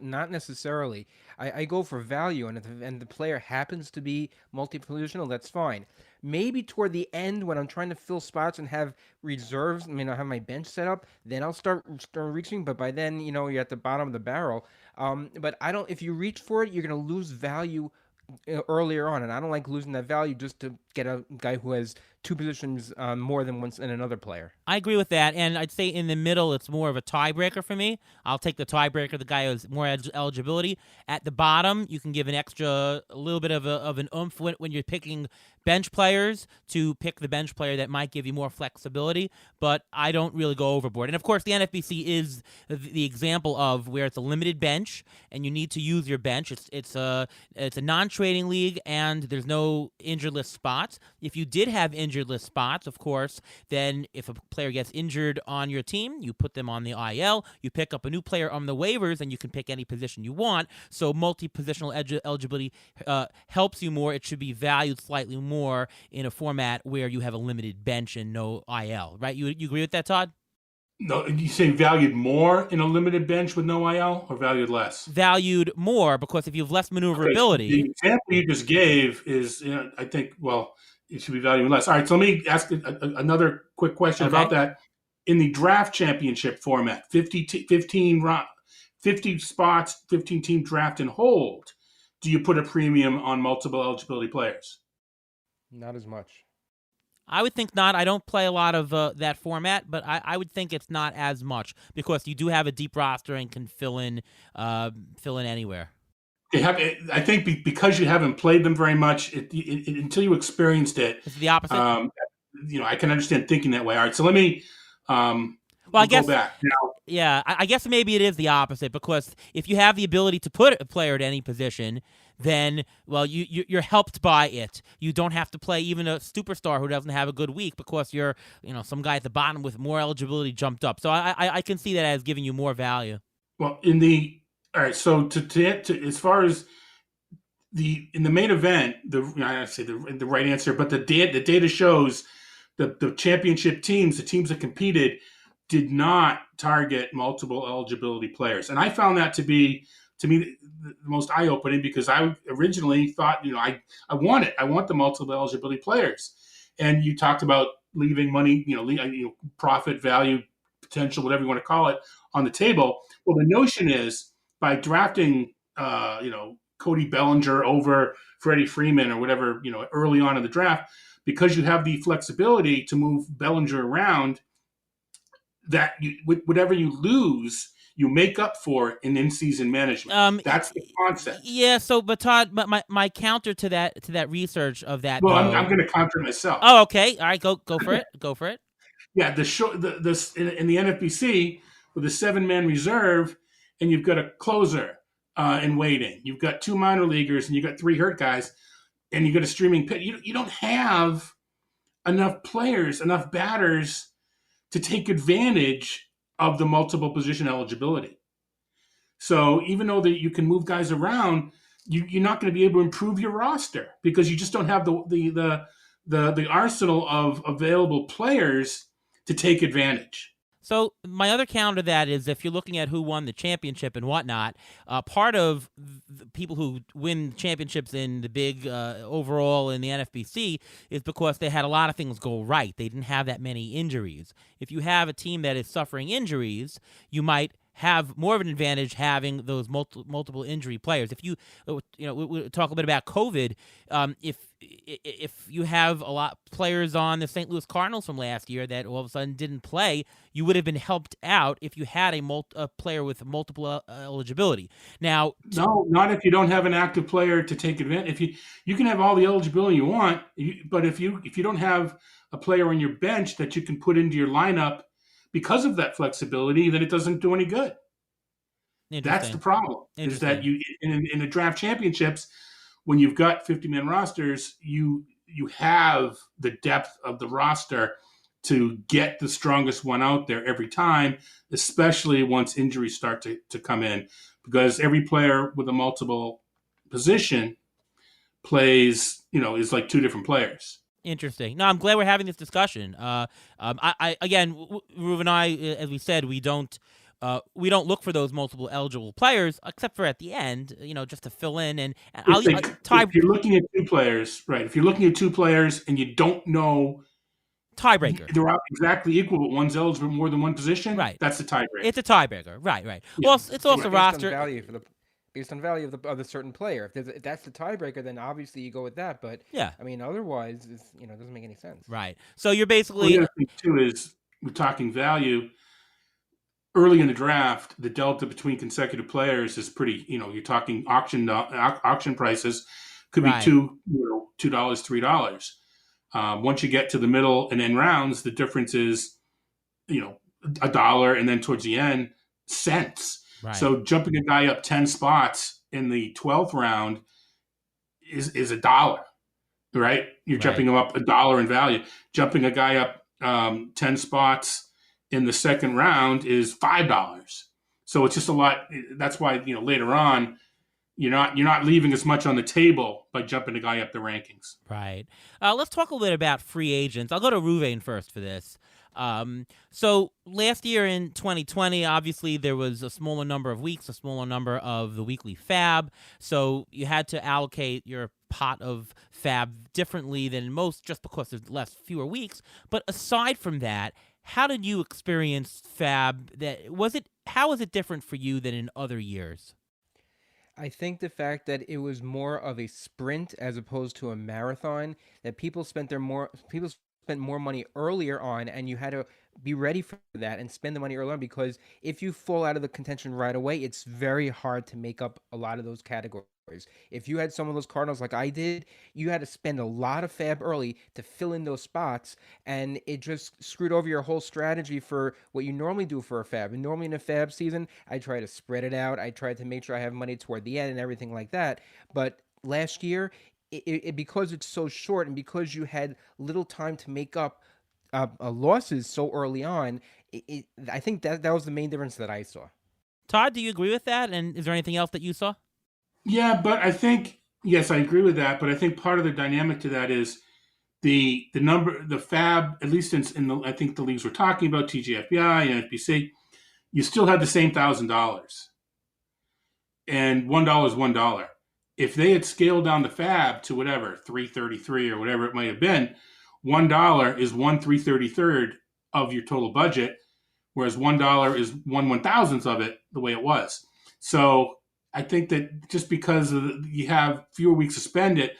Not necessarily. I go for value, and if the player happens to be multi-positional, that's fine. Maybe toward the end, when I'm trying to fill spots and have reserves, I mean, I have my bench set up, then I'll start reaching. But by then, you're at the bottom of the barrel. But I don't. If you reach for it, you're going to lose value earlier on, and I don't like losing that value just to get a guy who has two positions more than once in another player. I agree with that, and I'd say in the middle, it's more of a tiebreaker for me. I'll take the tiebreaker, the guy who has more eligibility. At the bottom, you can give a little bit of an oomph when you're picking bench players to pick the bench player that might give you more flexibility, but I don't really go overboard. And of course, the NFBC is the example of where it's a limited bench, and you need to use your bench. It's a non-trading league, and there's no injured list spots. If you did have injured list spots, of course, then if a player gets injured on your team, you put them on the IL, you pick up a new player on the waivers, and you can pick any position you want. So multi-positional eligibility helps you more. It should be valued slightly more in a format where you have a limited bench and no IL, right? You agree with that, Todd? No, you say valued more in a limited bench with no IL, or valued less? Valued more, because if you have less maneuverability. Okay, so the example you just gave is, I think, well, it should be valued less. All right, so let me ask another quick question about that. In the draft championship format, 50 spots, 15 team draft and hold, do you put a premium on multiple eligibility players? Not as much. I would think not. I don't play a lot of that format, but I would think it's not as much because you do have a deep roster and can fill in anywhere. I think because you haven't played them very much, until you experienced it. It's the opposite. I can understand thinking that way. All right, so let me. I guess. Go back now. Yeah, I guess maybe it is the opposite, because if you have the ability to put a player at any position, then, well, you're helped by it. You don't have to play even a superstar who doesn't have a good week because you're, some guy at the bottom with more eligibility jumped up. So I can see that as giving you more value. Well, all right, so to as far as in the main event, I say the right answer, but the data shows the championship teams, the teams that competed, did not target multiple eligibility players. And I found that to be, to me, the most eye-opening, because I originally thought, I want the multiple eligibility players. And you talked about leaving money, profit, value, potential, whatever you want to call it, on the table. Well, the notion is by drafting, Cody Bellinger over Freddie Freeman or whatever, early on in the draft, because you have the flexibility to move Bellinger around, that whatever you lose, you make up for in season management. That's the concept. Yeah. So, but Todd, my counter to that research of that. Well, I'm going to counter myself. Oh, okay. All right. Go for it. Go for it. Yeah. In the NFBC with a 7-man reserve, and you've got a closer in waiting. You've got 2 minor leaguers, and you've got 3 hurt guys, and you've got a streaming pit. You don't have enough players, enough batters to take advantage of the multiple position eligibility. So even though that you can move guys around, you're not going to be able to improve your roster because you just don't have the arsenal of available players to take advantage. So my other counter to that is, if you're looking at who won the championship and whatnot, part of the people who win championships in the big overall in the NFBC is because they had a lot of things go right. They didn't have that many injuries. If you have a team that is suffering injuries, you might have more of an advantage having those multiple injury players. If we talk a bit about COVID, if you have a lot of players on the St. Louis Cardinals from last year that all of a sudden didn't play, you would have been helped out if you had a player with multiple eligibility. Now, no, not if you don't have an active player to take advantage. If you can have all the eligibility you want, but if you don't have a player on your bench that you can put into your lineup because of that flexibility, then it doesn't do any good. That's the problem. Is that you in the draft championships, when you've got 50-man rosters, you have the depth of the roster to get the strongest one out there every time, especially once injuries start to come in, because every player with a multiple position plays, is like 2 different players. Interesting. No, I'm glad we're having this discussion. Again, Ruve and I, as we said, we don't look for those multiple eligible players, except for at the end, just to fill in. And If, they, tie if you're looking at two players, right? If you're looking at two players and you don't know tiebreaker. they're out exactly equal, but one's eligible for more than one position, Right. that's the tiebreaker. It's a tiebreaker. Right. Right. Yeah. Well, it's also based roster. on value based on value of the certain player. If that's the tiebreaker, then obviously you go with that. But Yeah. I mean, otherwise, it doesn't make any sense. Right. So you're basically. Well, the other thing too is we're talking value. Early in the draft, the delta between consecutive players is pretty. You're talking auction prices could be Right. $2, $3. Once you get to the middle and end rounds, the difference is, a dollar, and then towards the end, cents. Right. So jumping a guy up 10 spots in the 12th round is a dollar, right? You're Right. jumping him up a dollar in value. Jumping a guy up 10 spots in the second round is $5. So it's just a lot. That's why, later on, you're not leaving as much on the table by jumping a guy up the rankings. Right. Let's talk a little bit about free agents. I'll go to Ruvain first for this. So last year in 2020, obviously there was a smaller number of weeks, a smaller number of the weekly FAAB. So you had to allocate your pot of FAAB differently than most, just because there's fewer weeks. But aside from that, how did you experience FAAB? How was it different for you than in other years? I think the fact that it was more of a sprint as opposed to a marathon, that people spent more money earlier on, and you had to be ready for that and spend the money earlier on, because if you fall out of the contention right away, it's very hard to make up a lot of those categories. If you had some of those Cardinals like I did, you had to spend a lot of FAAB early to fill in those spots, and it just screwed over your whole strategy for what you normally do for a FAAB. And normally in a FAAB season, I try to spread it out. I try to make sure I have money toward the end and everything like that. But last year, because it's so short and because you had little time to make up losses so early on, I think that was the main difference that I saw. Todd, do you agree with that? And is there anything else that you saw? Yeah, but I think, yes, I agree with that. But I think part of the dynamic to that is the FAAB, at least I think the leagues we're talking about, TGFBI and FBC, you still had the same $1,000, and $1 is $1. If they had scaled down the FAAB to whatever, 333 or whatever it might have been, $1 is 1/333 of your total budget, whereas $1 is 1/1000th of it, the way it was. So I think that just because you have fewer weeks to spend it,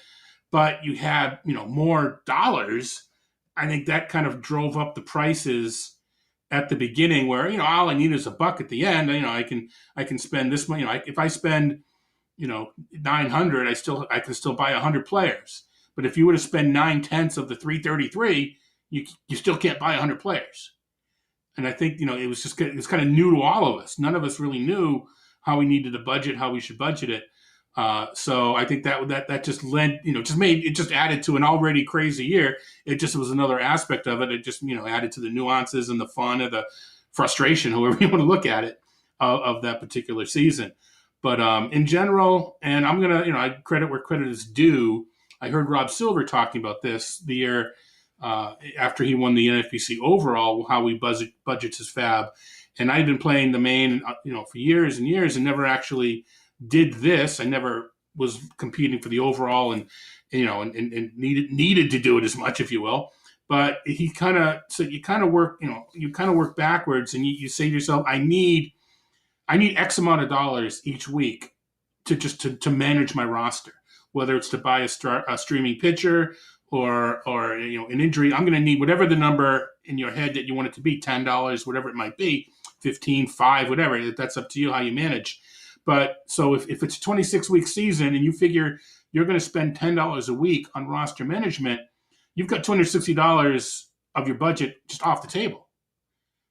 but you had more dollars, I think that kind of drove up the prices at the beginning. Where all I need is a buck at the end. I can spend this money. If I spend 900, I can still buy 100 players. But if you were to spend 9/10 of the 333, you still can't buy 100 players. And I think it was kind of new to all of us. None of us really knew how we needed to budget, how we should budget it. So I think that just just added to an already crazy year. It just was another aspect of it. It just added to the nuances and the fun and the frustration, however you want to look at it, of that particular season. But in general, and I'm gonna I credit where credit is due. I heard Rob Silver talking about this the year after he won the NFBC overall, how he budgets his FAAB. And I'd been playing the main, for years and years, and never actually did this. I never was competing for the overall, and needed to do it as much, if you will. But you kind of work backwards, and you say to yourself, I need X amount of dollars each week to manage my roster, whether it's to buy a streaming pitcher or an injury. I'm going to need whatever the number in your head that you want it to be, $10, whatever it might be, 15, 5, whatever. That's up to you how you manage. But so if it's a 26-week season and you figure you're going to spend $10 a week on roster management, you've got $260 of your budget just off the table.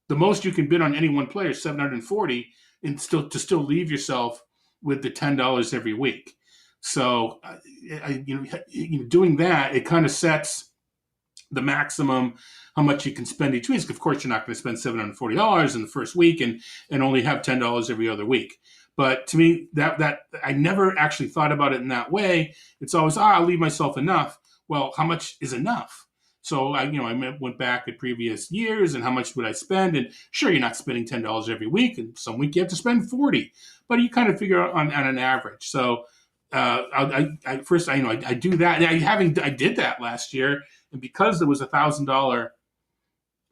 The most you can bid on any one player is $740, and still leave yourself with the $10 every week. So, doing that, it kind of sets the maximum how much you can spend each week. Of course, you're not going to spend $740 in the first week and only have $10 every other week. But to me, that I never actually thought about it in that way. It's always, I'll leave myself enough. Well, how much is enough? So I went back at previous years and how much would I spend? And sure, you're not spending $10 every week, and some week you have to spend 40, but you kind of figure out on an average. So first I do that, and I did that last year, and because there was $1,000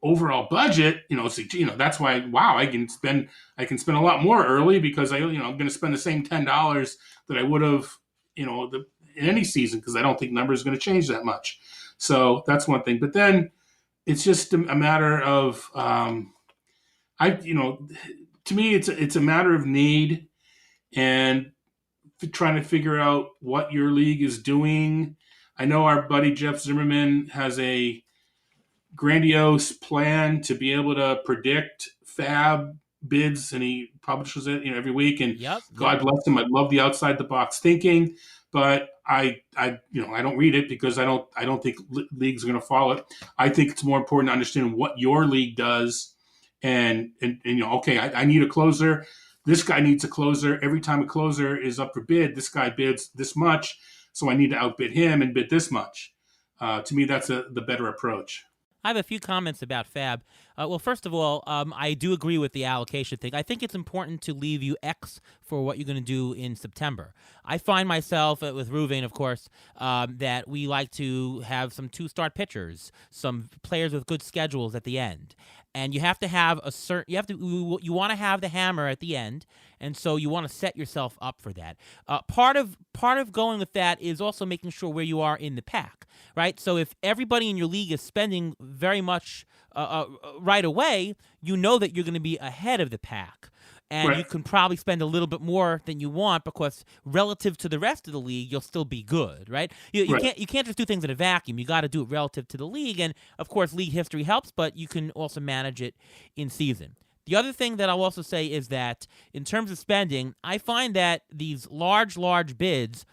overall budget, that's why I can spend a lot more early because I'm going to spend the same $10 that I would have in any season because I don't think numbers are going to change that much. So that's one thing. But then it's just a matter of to me it's a matter of need and trying to figure out what your league is doing. I know our buddy Jeff Zimmerman has a grandiose plan to be able to predict FAAB bids, and he publishes it every week. And Yep. God bless him. I love the outside the box thinking, but I don't read it because I don't think leagues are going to follow it. I think it's more important to understand what your league does, and okay, I need a closer. This guy needs a closer. Every time a closer is up for bid, this guy bids this much, so I need to outbid him and bid this much. To me, that's the better approach. I have a few comments about FAAB. Well, first of all, I do agree with the allocation thing. I think it's important to leave you X for what you're going to do in September. I find myself, with Ruvain, of course, that we like to have some two-start pitchers, some players with good schedules at the end. And you have to have you want to have the hammer at the end, and so you want to set yourself up for that. Part of going with that is also making sure where you are in the pack, right? So if everybody in your league is spending very much right away, you know that you're going to be ahead of the pack. And Right. you can probably spend a little bit more than you want because relative to the rest of the league, you'll still be good, right? You Right. can't just do things in a vacuum. You got to do it relative to the league, and of course, league history helps, but you can also manage it in season. The other thing that I'll also say is that in terms of spending, I find that these large bids,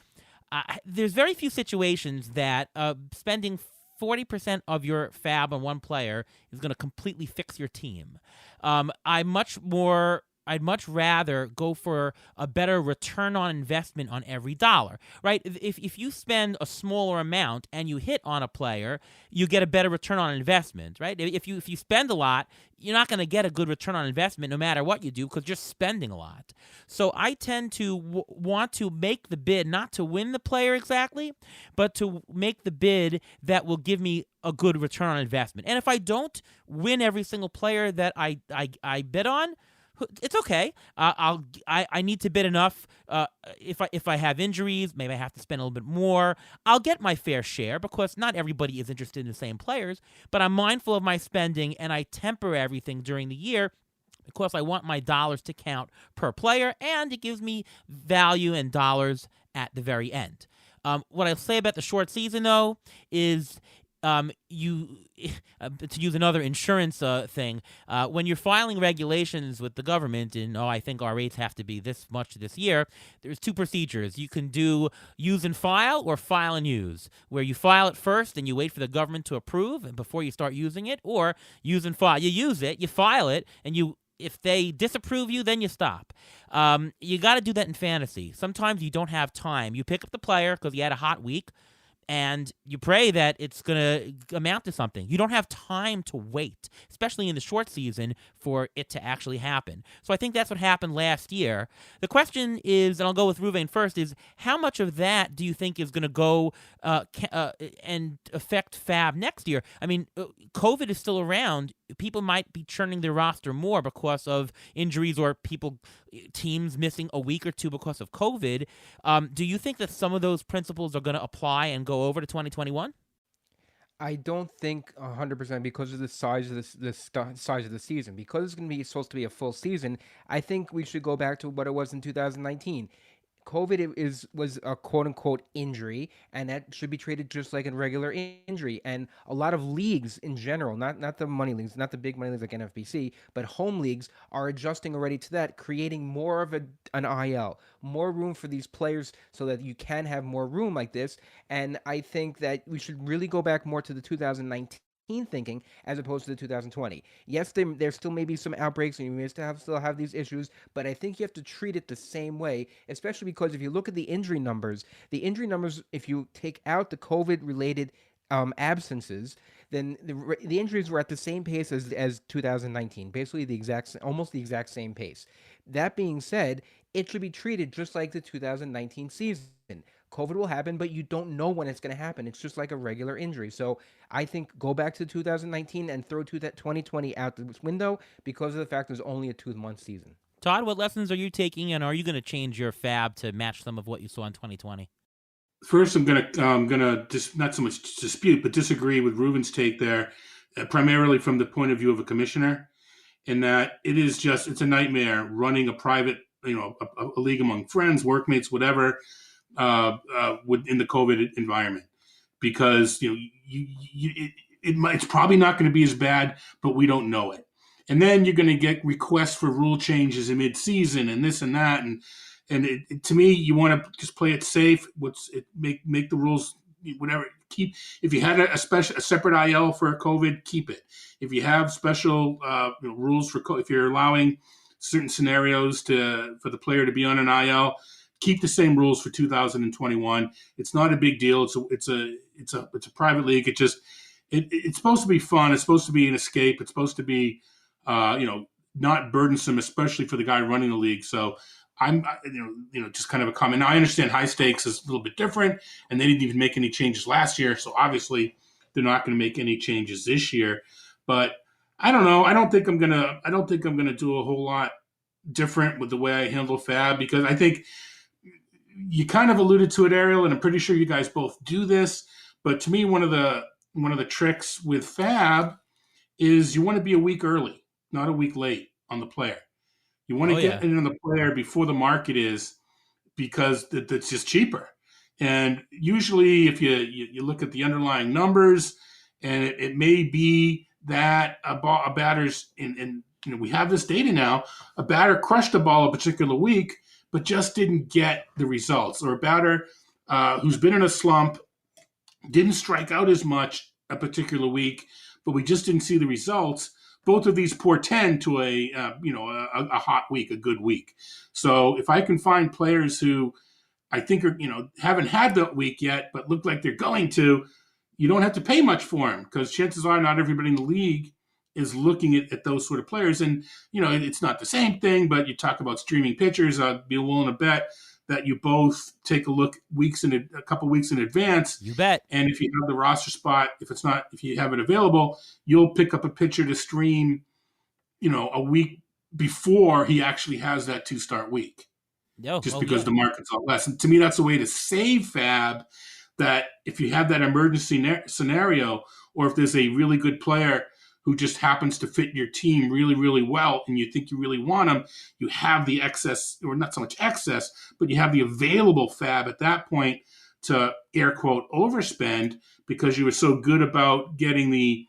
there's very few situations that spending 40% of your FAAB on one player is going to completely fix your team. I'd much rather go for a better return on investment on every dollar, right? If you spend a smaller amount and you hit on a player, you get a better return on investment, right? If you spend a lot, you're not going to get a good return on investment no matter what you do because you're spending a lot. So I tend to want to make the bid not to win the player exactly, but to make the bid that will give me a good return on investment. And if I don't win every single player that I bid on, it's okay. I need to bid enough. If I have injuries, maybe I have to spend a little bit more. I'll get my fair share because not everybody is interested in the same players. But I'm mindful of my spending and I temper everything during the year because I want my dollars to count per player, and it gives me value and dollars at the very end. What I'll say about the short season, though, is you to use another insurance thing, when you're filing regulations with the government and I think our rates have to be this much this year, there's two procedures. You can do use and file or file and use, where you file it first and you wait for the government to approve before you start using it, or use and file. You use it, you file it, and if they disapprove you, then you stop. You got to do that in fantasy. Sometimes you don't have time. You pick up the player because you had a hot week, and you pray that it's going to amount to something. You don't have time to wait, especially in the short season, for it to actually happen. So I think that's what happened last year. The question is, and I'll go with Ruvain first, is how much of that do you think is going to go and affect FAAB next year? I mean, COVID is still around. People might be churning their roster more because of injuries or teams missing a week or two because of COVID. Do you think that some of those principles are going to apply and go over to 2021? I don't think 100% because of the size of size of the season. Because it's going to be supposed to be a full season, I think we should go back to what it was in 2019. COVID was a quote unquote injury, and that should be treated just like a regular injury. And a lot of leagues in general, not the money leagues, not the big money leagues like NFBC, but home leagues are adjusting already to that, creating more of an IL, more room for these players, so that you can have more room like this. And I think that we should really go back more to the 2019 2019 thinking as opposed to the 2020. Yes, there still may be some outbreaks and you may still have these issues, but I think you have to treat it the same way, especially because if you look at the injury numbers, if you take out the COVID related absences, then the injuries were at the same pace as 2019, basically almost the exact same pace. That being said, it should be treated just like the 2019 season. COVID will happen, but you don't know when it's going to happen. It's just like a regular injury. So I think go back to 2019 and throw that 2020 out the window because of the fact there's only a 2-month season. Todd, what lessons are you taking, and are you going to change your FAAB to match some of what you saw in 2020? First, I'm gonna just not so much dispute, but disagree with Ruben's take there, primarily from the point of view of a commissioner, in that it's a nightmare running a private, a league among friends, workmates, whatever, in the COVID environment, because it's probably not going to be as bad, but we don't know it, and then you're going to get requests for rule changes in mid-season and this and that, and to me, you want to just play it safe. Make the rules whatever. If you had a separate IL for COVID, keep it. If you have special rules if you're allowing certain scenarios for the player to be on an IL, keep the same rules for 2021. It's not a big deal. It's a private league. It's supposed to be fun. It's supposed to be an escape. It's supposed to be not burdensome, especially for the guy running the league. So I'm, just kind of a comment. Now, I understand high stakes is a little bit different, and they didn't even make any changes last year. So obviously, they're not going to make any changes this year. But I don't know. I don't think I'm gonna do a whole lot different with the way I handle FAAB, because I think you kind of alluded to it, Ariel, and I'm pretty sure you guys both do this. But to me, one of the tricks with FAAB is you want to be a week early, not a week late on the player. You want to get in on the player before the market is, because it's just cheaper. And usually, if you look at the underlying numbers, and it may be that a batter's we have this data now. A batter crushed a ball a particular week, but just didn't get the results, or a batter who's been in a slump didn't strike out as much a particular week, but we just didn't see the results. Both of these portend to a hot week, a good week. So if I can find players who I think are haven't had that week yet, but look like they're going to, you don't have to pay much for them, because chances are not everybody in the league is looking at those sort of players. And it's not the same thing, but you talk about streaming pitchers. I'd be willing to bet that you both take a look a couple weeks in advance. You bet. And if you have the roster spot, if you have it available, you'll pick up a pitcher to stream, a week before he actually has that 2-start week. Because the market's all less. And to me, that's a way to save FAAB, that if you have that emergency scenario, or if there's a really good player who just happens to fit your team really, really well, and you think you really want him, you have the excess, or not so much excess, but you have the available FAAB at that point to, air quote, overspend, because you were so good about getting the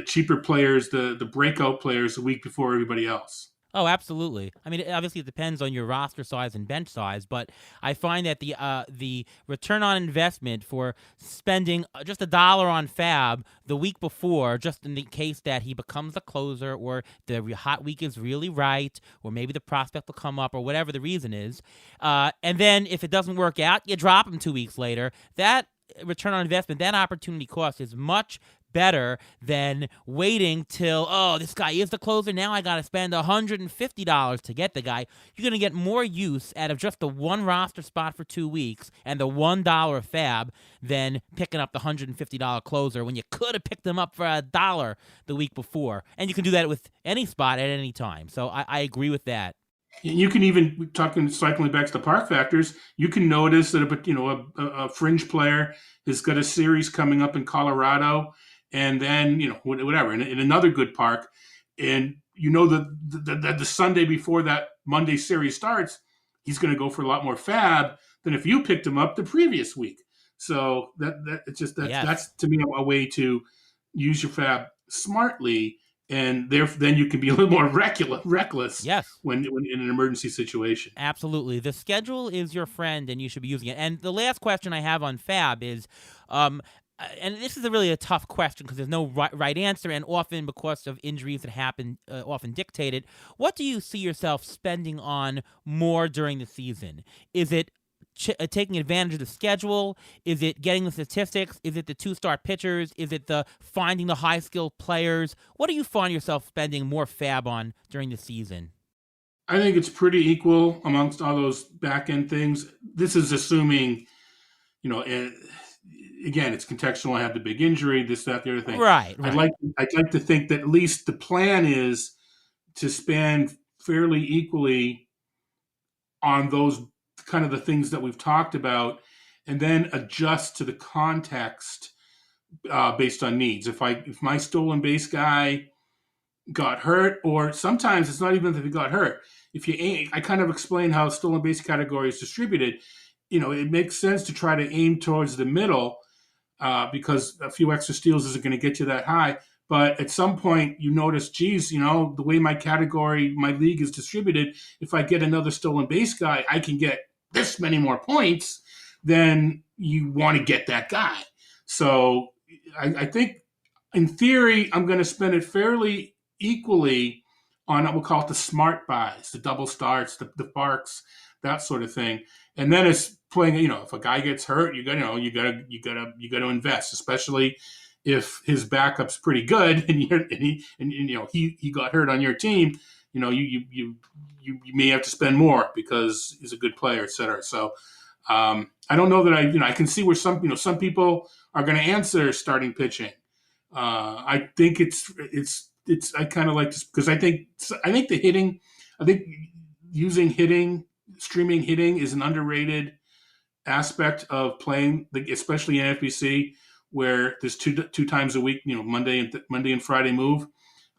cheaper players, the breakout players a week before everybody else. Oh, absolutely. I mean, obviously, it depends on your roster size and bench size, but I find that the return on investment for spending just $1 on FAAB the week before, just in the case that he becomes a closer, or the hot week is really right, or maybe the prospect will come up, or whatever the reason is, and then if it doesn't work out, you drop him 2 weeks later. That return on investment, that opportunity cost is much better than waiting till, this guy is the closer, now I got to spend $150 to get the guy. You're going to get more use out of just the one roster spot for 2 weeks and the $1 FAAB than picking up the $150 closer, when you could have picked him up for $1 the week before. And you can do that with any spot at any time. So I agree with that. You can even, cycling back to the park factors, you can notice that a fringe player has got a series coming up in Colorado, and then whatever in another good park, and that the Sunday before that Monday series starts, he's going to go for a lot more FAAB than if you picked him up the previous week. So that's to me a way to use your FAAB smartly. And then you can be a little more reckless. Yes. When in an emergency situation. Absolutely. The schedule is your friend, and you should be using it. And the last question I have on FAAB is, and this is really a tough question because there's no right answer, and often because of injuries that happen, often dictated. What do you see yourself spending on more during the season? Is it taking advantage of the schedule? Is it getting the statistics? Is it the two-star pitchers? Is it the finding the high-skilled players? What do you find yourself spending more FAAB on during the season? I think it's pretty equal amongst all those back end things. This is assuming, and again, it's contextual. I have the big injury, this, that, the other thing. Right, I'd right. like I'd like to think that at least the plan is to spend fairly equally on those kind of the things that we've talked about, and then adjust to the context based on needs. If my stolen base guy got hurt, or sometimes it's not even that he got hurt. If you aim, I kind of explain how stolen base category is distributed. It makes sense to try to aim towards the middle because a few extra steals isn't going to get you that high. But at some point, you notice, geez, the way my league is distributed, if I get another stolen base guy, I can get this many more points. Then you want to get that guy. So I think, in theory, I'm going to spend it fairly equally on what we'll call it the smart buys, the double starts, the barks, that sort of thing. And then it's playing. If a guy gets hurt, you gotta invest, especially if his backup's pretty good and he got hurt on your team. You may have to spend more because he's a good player, et cetera. So I don't know that I can see where some people are going to answer starting pitching. I think it's I kind of like this because I think the hitting, I think using hitting, streaming hitting is an underrated aspect of playing, especially in FBC where there's two times a week, Monday and Friday move.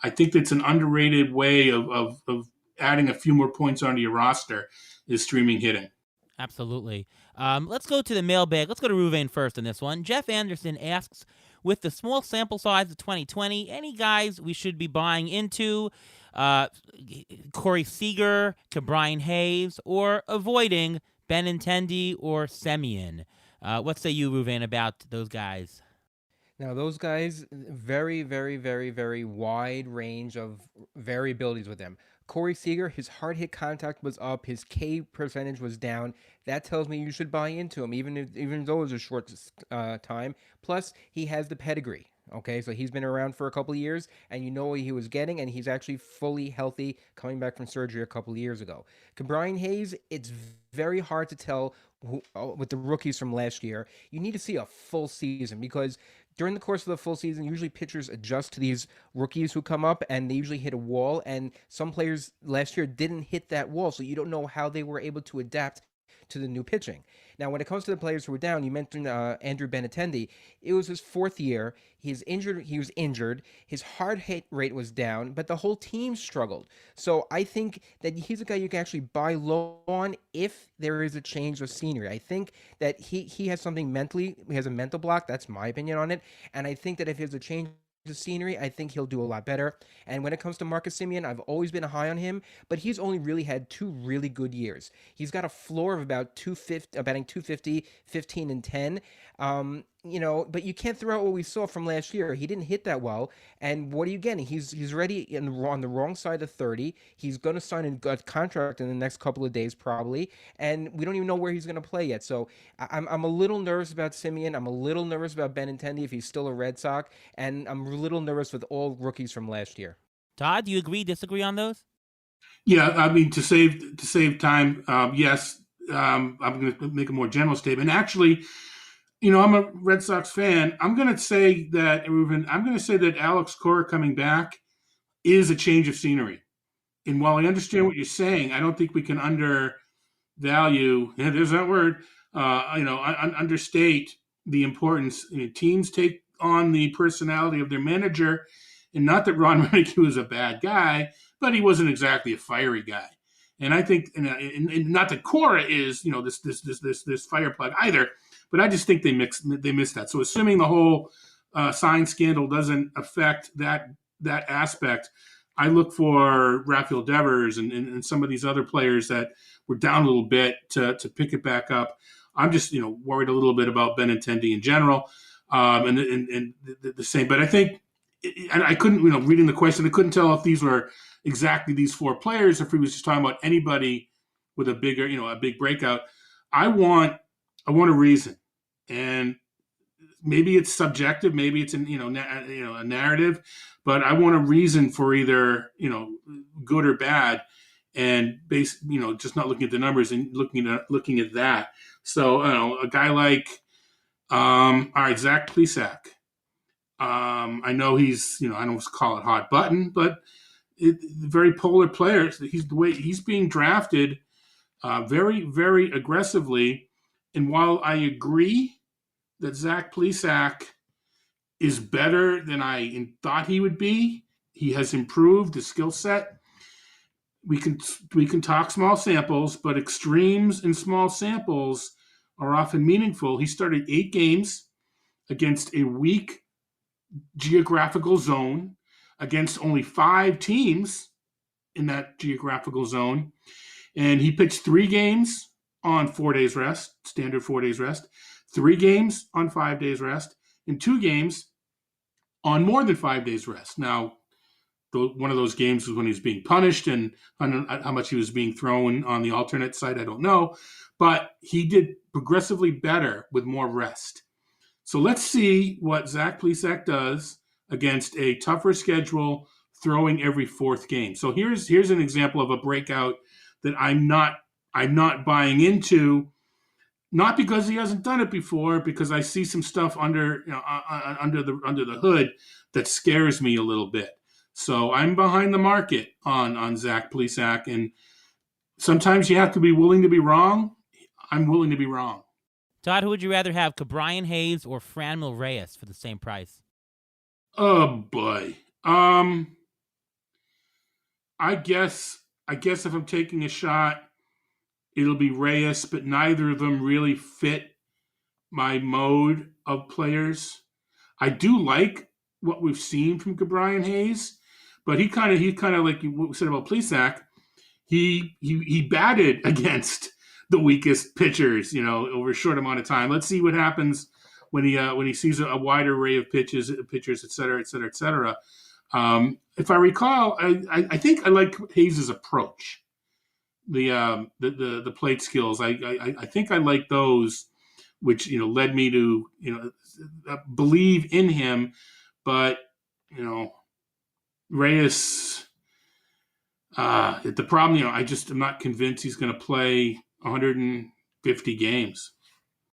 I think that's an underrated way of adding a few more points onto your roster is streaming hitting. Absolutely. Let's go to the mailbag. Let's go to Ruvain first on this one. Jeff Anderson asks, with the small sample size of 2020, any guys we should be buying into? Corey Seager to Brian Hayes, or avoiding Benintendi or Semien? What say you, Ruvain, about those guys? Now, those guys, very, very, very, very wide range of variabilities with them. Corey Seager, his hard hit contact was up, his K percentage was down. That tells me you should buy into him, even though it was a short time. Plus, he has the pedigree. Okay, so he's been around for a couple of years, and you know what he was getting, and he's actually fully healthy, coming back from surgery a couple of years ago. Brian Hayes, it's very hard to tell with the rookies from last year. You need to see a full season because during the course of the full season, usually pitchers adjust to these rookies who come up and they usually hit a wall. And some players last year didn't hit that wall, so you don't know how they were able to adapt to the new pitching. Now, when it comes to the players who were down, you mentioned Andrew Benintendi. It was his fourth year. He was injured. His hard hit rate was down, but the whole team struggled. So I think that he's a guy you can actually buy low on if there is a change of scenery. I think that he has something mentally. He has a mental block. That's my opinion on it. And I think that if there's a change the scenery, I think he'll do a lot better. And when it comes to Marcus Semien, I've always been high on him, but he's only really had two really good years. He's got a floor of about 250, batting 250, 15 and 10. But you can't throw out what we saw from last year. He didn't hit that well. And what are you getting? He's already on the wrong side of 30. He's going to sign a contract in the next couple of days, probably. And we don't even know where he's going to play yet. So I'm a little nervous about Semien. I'm a little nervous about Benintendi if he's still a Red Sox. And I'm a little nervous with all rookies from last year. Todd, do you agree, disagree on those? Yeah, I mean, to save time, yes. I'm going to make a more general statement. Actually, I'm a Red Sox fan. I'm going to say that, Ruben, Alex Cora coming back is a change of scenery. And while I understand what you're saying, I don't think we can undervalue, there's that word, understate the importance. Teams take on the personality of their manager, and not that Ron Renick was a bad guy, but he wasn't exactly a fiery guy. And I think, and not that Cora is, this fire plug either, but I just think they missed that. So assuming the whole sign scandal doesn't affect that aspect, I look for Rafael Devers and some of these other players that were down a little bit to pick it back up. I'm just worried a little bit about Benintendi in general. and the same. But I think, and I couldn't, reading the question, I couldn't tell if these were exactly these four players, or if he was just talking about anybody with a bigger, a big breakout. I want a reason, and maybe it's subjective, maybe it's a narrative, but I want a reason for either good or bad, and just not looking at the numbers and looking at that. So a guy like all right, Zach Plesac. I know he's I don't call it hot button, but very polar player. He's the way he's being drafted, very very aggressively, and while I agree that Zach Plesac is better than I thought he would be. He has improved his skill set. We can talk small samples, but extremes in small samples are often meaningful. He started 8 games against a weak geographical zone, against only 5 teams in that geographical zone, and he pitched 3 games on 4 days rest, standard 4 days rest, 3 games on 5 days rest, and 2 games on more than 5 days rest. Now, one of those games was when he was being punished, and how much he was being thrown on the alternate side, I don't know. But he did progressively better with more rest. So let's see what Zach Plesac does against a tougher schedule, throwing every 4th game. So here's an example of a breakout that I'm not buying into. Not because he hasn't done it before, because I see some stuff under the hood that scares me a little bit. So I'm behind the market on Zach Plesac, and sometimes you have to be willing to be wrong. I'm willing to be wrong. Todd, who would you rather have, Cabrian Hayes or Franmil Reyes for the same price? Oh boy. I guess if I'm taking a shot, it'll be Reyes, but neither of them really fit my mode of players. I do like what we've seen from Cabrian Hayes, but he kind of like what we said about Plesac. He batted against the weakest pitchers, over a short amount of time. Let's see what happens when he sees a wide array of pitchers, et cetera, et cetera, et cetera. If I recall, I think I like Hayes' approach. The plate skills. I think I like those, which led me to believe in him, but Reyes. The problem, I'm not convinced he's going to play 150 games.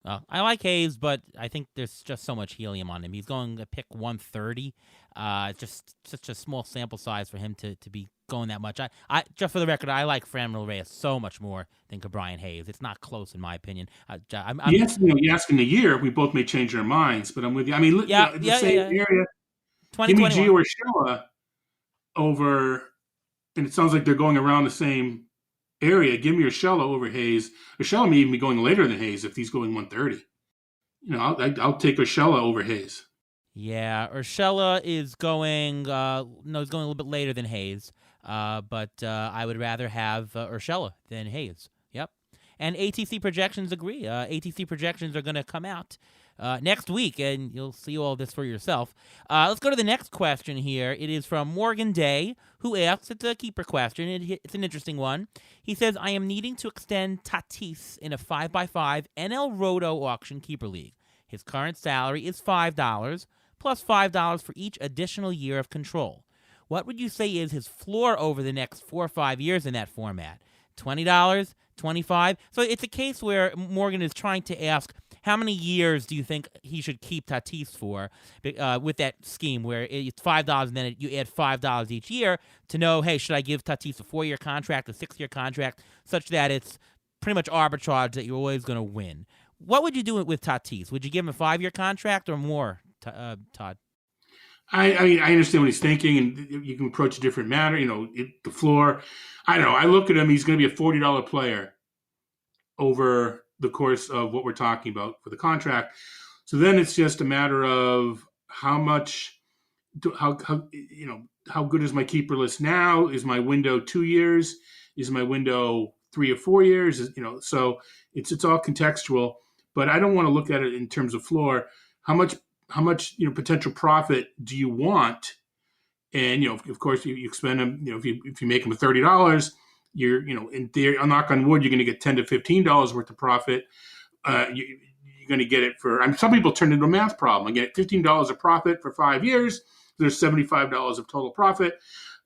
I like Hayes, but I think there's just so much helium on him. He's going to pick 130. It's just such a small sample size for him to be going that much. I just for the record, I like Franmil Reyes so much more than Cabrian Hayes. It's not close in my opinion. Yes, you ask in a year, we both may change our minds, but I'm with you. I mean, the same area. Give me Gio Urshela over, and it sounds like they're going around the same area. Give me Urshela over Hayes. Urshela may even be going later than Hayes if he's going 130. I'll take Urshela over Hayes. Yeah, Urshela is going. He's going a little bit later than Hayes. But I would rather have Urshela than Hayes. Yep. And ATC projections agree. ATC projections are going to come out next week, and you'll see all this for yourself. Let's go to the next question here. It is from Morgan Day, who asks, it's a keeper question. It's an interesting one. He says, I am needing to extend Tatis in a 5x5 NL Roto auction keeper league. His current salary is $5, plus $5 for each additional year of control. What would you say is his floor over the next 4 or 5 years in that format? $20, $25? So it's a case where Morgan is trying to ask, how many years do you think he should keep Tatis for with that scheme where it's $5 and then you add $5 each year to know, hey, should I give Tatis a 4-year contract, a 6-year contract, such that it's pretty much arbitrage that you're always going to win. What would you do with Tatis? Would you give him a 5-year contract or more, Todd? I mean, I understand what he's thinking, and you can approach a different manner. The floor. I don't know. I look at him. He's going to be a $40 player over the course of what we're talking about for the contract. So then it's just a matter of how good is my keeper list now? Is my window 2 years? Is my window 3 or 4 years? So it's all contextual. But I don't want to look at it in terms of floor. How much potential profit do you want? And of course, you spend them. If you make them $30, in theory, I'll knock on wood, you're going to get $10 to $15 worth of profit. You're going to get it for. I mean, some people turn it into a math problem. I get $15 of profit for 5 years. There's $75 of total profit.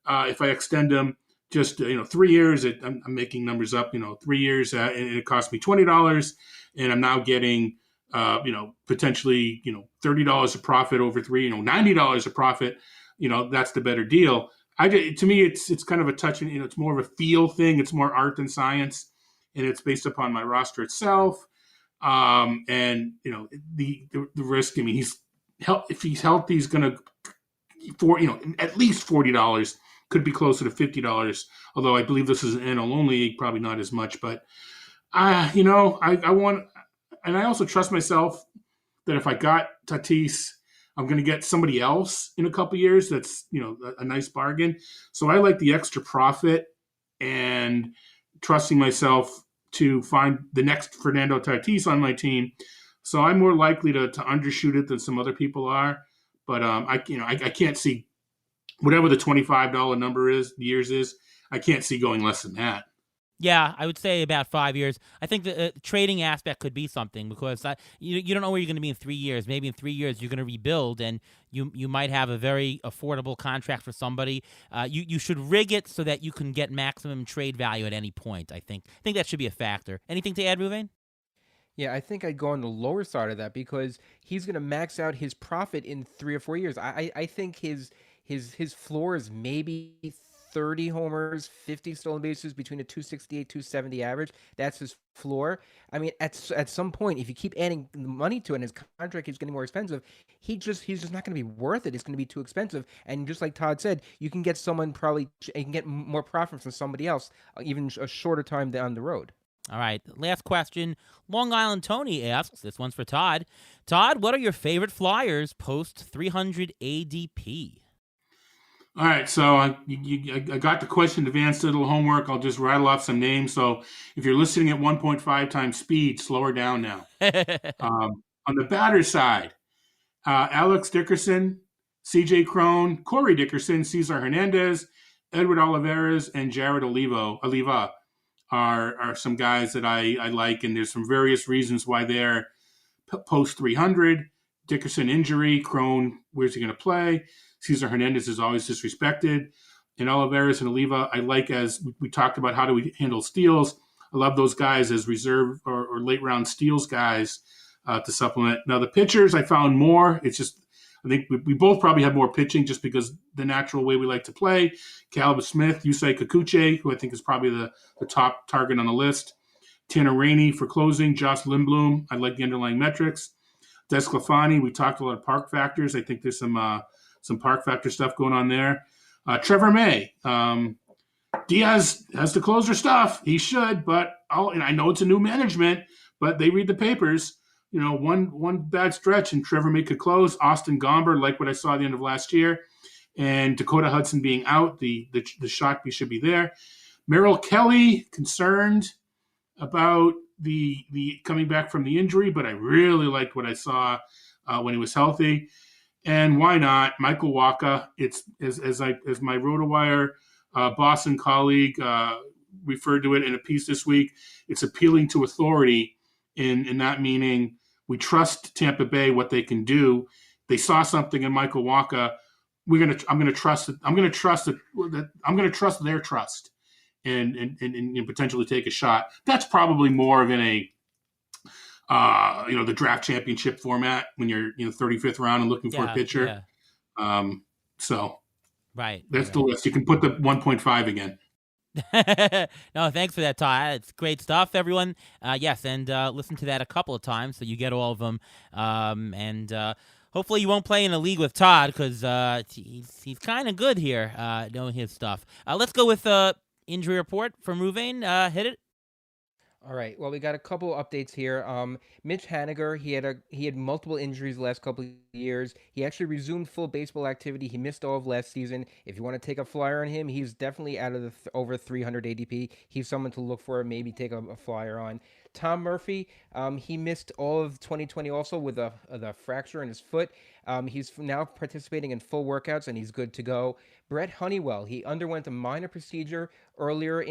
If I extend them just 3 years, I'm making numbers up. 3 years, and it cost me $20, and I'm now getting potentially $30 of profit over three. $90 of profit. That's the better deal. To me, it's kind of a touch, and it's more of a feel thing. It's more art than science, and it's based upon my roster itself. And the risk. I mean, if he's healthy, he's going to at least $40. Could be closer to $50. Although I believe this is an NL only, probably not as much. But I want, and I also trust myself that if I got Tatis, I'm going to get somebody else in a couple of years that's, a nice bargain. So I like the extra profit and trusting myself to find the next Fernando Tatis on my team. So I'm more likely to undershoot it than some other people are. But I can't see whatever the $25 number is, years is, I can't see going less than that. Yeah, I would say about 5 years. I think the trading aspect could be something because you don't know where you're going to be in 3 years. Maybe in 3 years you're going to rebuild, and you might have a very affordable contract for somebody. You should rig it so that you can get maximum trade value at any point. I think that should be a factor. Anything to add, Ruvain? Yeah, I think I'd go on the lower side of that because he's going to max out his profit in 3 or 4 years. I think his floor is maybe 30 homers, 50 stolen bases between a 268, 270 average. That's his floor. I mean, at some point, if you keep adding money to it and his contract keeps getting more expensive, he's just not going to be worth it. It's going to be too expensive. And just like Todd said, you can get someone you can get more profit from somebody else, even a shorter time down the road. All right, last question. Long Island Tony asks, this one's for Todd. Todd, what are your favorite Flyers post 300 ADP? All right, so I got the question, advanced little homework. I'll just rattle off some names. So if you're listening at 1.5 times speed, slow her down now. On the batter side, Alex Dickerson, C.J. Cron, Corey Dickerson, Cesar Hernandez, Edward Olivares, and Jared Oliva are some guys that I like, and there's some various reasons why they're post 300. Dickerson injury, Cron, where's he going to play? Cesar Hernandez is always disrespected. And Olivares and Oliva, I like, as we talked about, how do we handle steals. I love those guys as reserve or late round steals guys to supplement. Now, the pitchers, I found more. It's just, I think we both probably have more pitching just because the natural way we like to play. Caleb Smith, Yusei Kikuchi, who I think is probably the top target on the list. Tanner Rainey for closing. Josh Lindblom, I like the underlying metrics. Des Sclafani, we talked a lot of park factors. I think there's some park factor stuff going on there. Trevor May. Diaz has to close their stuff. He should, but and I know it's a new management, but they read the papers. One bad stretch and Trevor May could close. Austin Gomber, like what I saw at the end of last year. And Dakota Hudson being out, the shot should be there. Merrill Kelly, concerned about the coming back from the injury, but I really liked what I saw when he was healthy. And why not Michael Wacha? It's as my RotoWire Boston colleague referred to it in a piece this week. It's appealing to authority, in that meaning we trust Tampa Bay, what they can do. They saw something in Michael Wacha. I'm going to trust their trust, and potentially take a shot. That's probably more of in a the draft championship format when you're 35th round and looking for a pitcher. Yeah. So right, that's the list. You can put the 1.5 again. No, thanks for that, Todd. It's great stuff, everyone. Yes, and listen to that a couple of times so you get all of them. And hopefully you won't play in a league with Todd because he's kind of good here knowing his stuff. Let's go with injury report from Ruvain. Hit it. All right. Well, we got a couple updates here. Mitch Haniger, he had multiple injuries the last couple of years. He actually resumed full baseball activity. He missed all of last season. If you want to take a flyer on him, he's definitely out of the over 300 ADP. He's someone to look for, maybe take a flyer on. Tom Murphy, he missed all of 2020 also with the fracture in his foot. He's now participating in full workouts and he's good to go. Brett Honeywell, he underwent a minor procedure earlier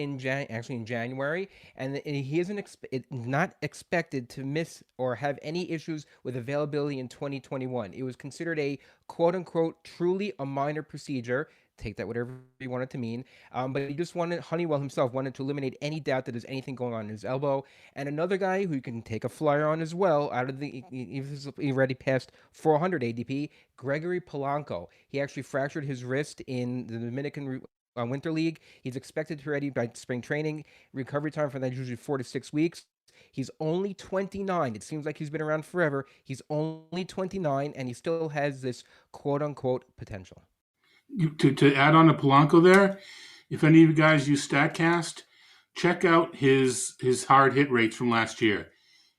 actually in January, and he isn't not expected to miss or have any issues with availability in 2021. It was considered a quote unquote truly a minor procedure. Take that whatever you want it to mean. But Honeywell himself wanted to eliminate any doubt that there's anything going on in his elbow. And another guy who you can take a flyer on as well, out of he already passed 400 ADP, Gregory Polanco. He actually fractured his wrist in the Dominican Winter League. He's expected to be ready by spring training. Recovery time for that is usually 4 to 6 weeks. He's only 29. It seems like he's been around forever. He's only 29, and he still has this quote-unquote potential. To add on to Polanco there, if any of you guys use StatCast, check out his hard hit rates from last year.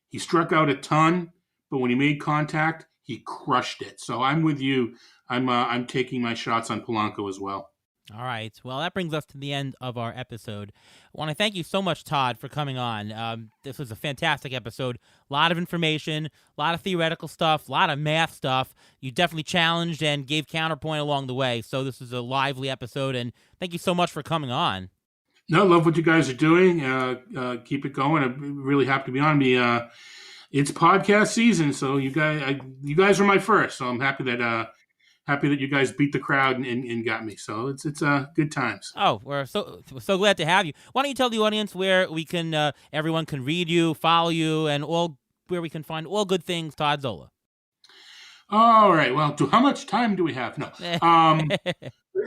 He struck out a ton, but when he made contact, he crushed it. So I'm with you. I'm taking my shots on Polanco as well. All right. Well, that brings us to the end of our episode. I want to thank you so much, Todd, for coming on. This was a fantastic episode. A lot of information, a lot of theoretical stuff, a lot of math stuff. You definitely challenged and gave counterpoint along the way. So this was a lively episode, and thank you so much for coming on. No, love what you guys are doing. Keep it going. I'm really happy to be on. It's podcast season, so you guys are my first. So I'm happy that you guys beat the crowd and got me. So it's good times. Oh, we're so glad to have you. Why don't you tell the audience where we can everyone can read you, follow you, and where we can find all good things Todd Zola. All right. Well, how much time do we have? No.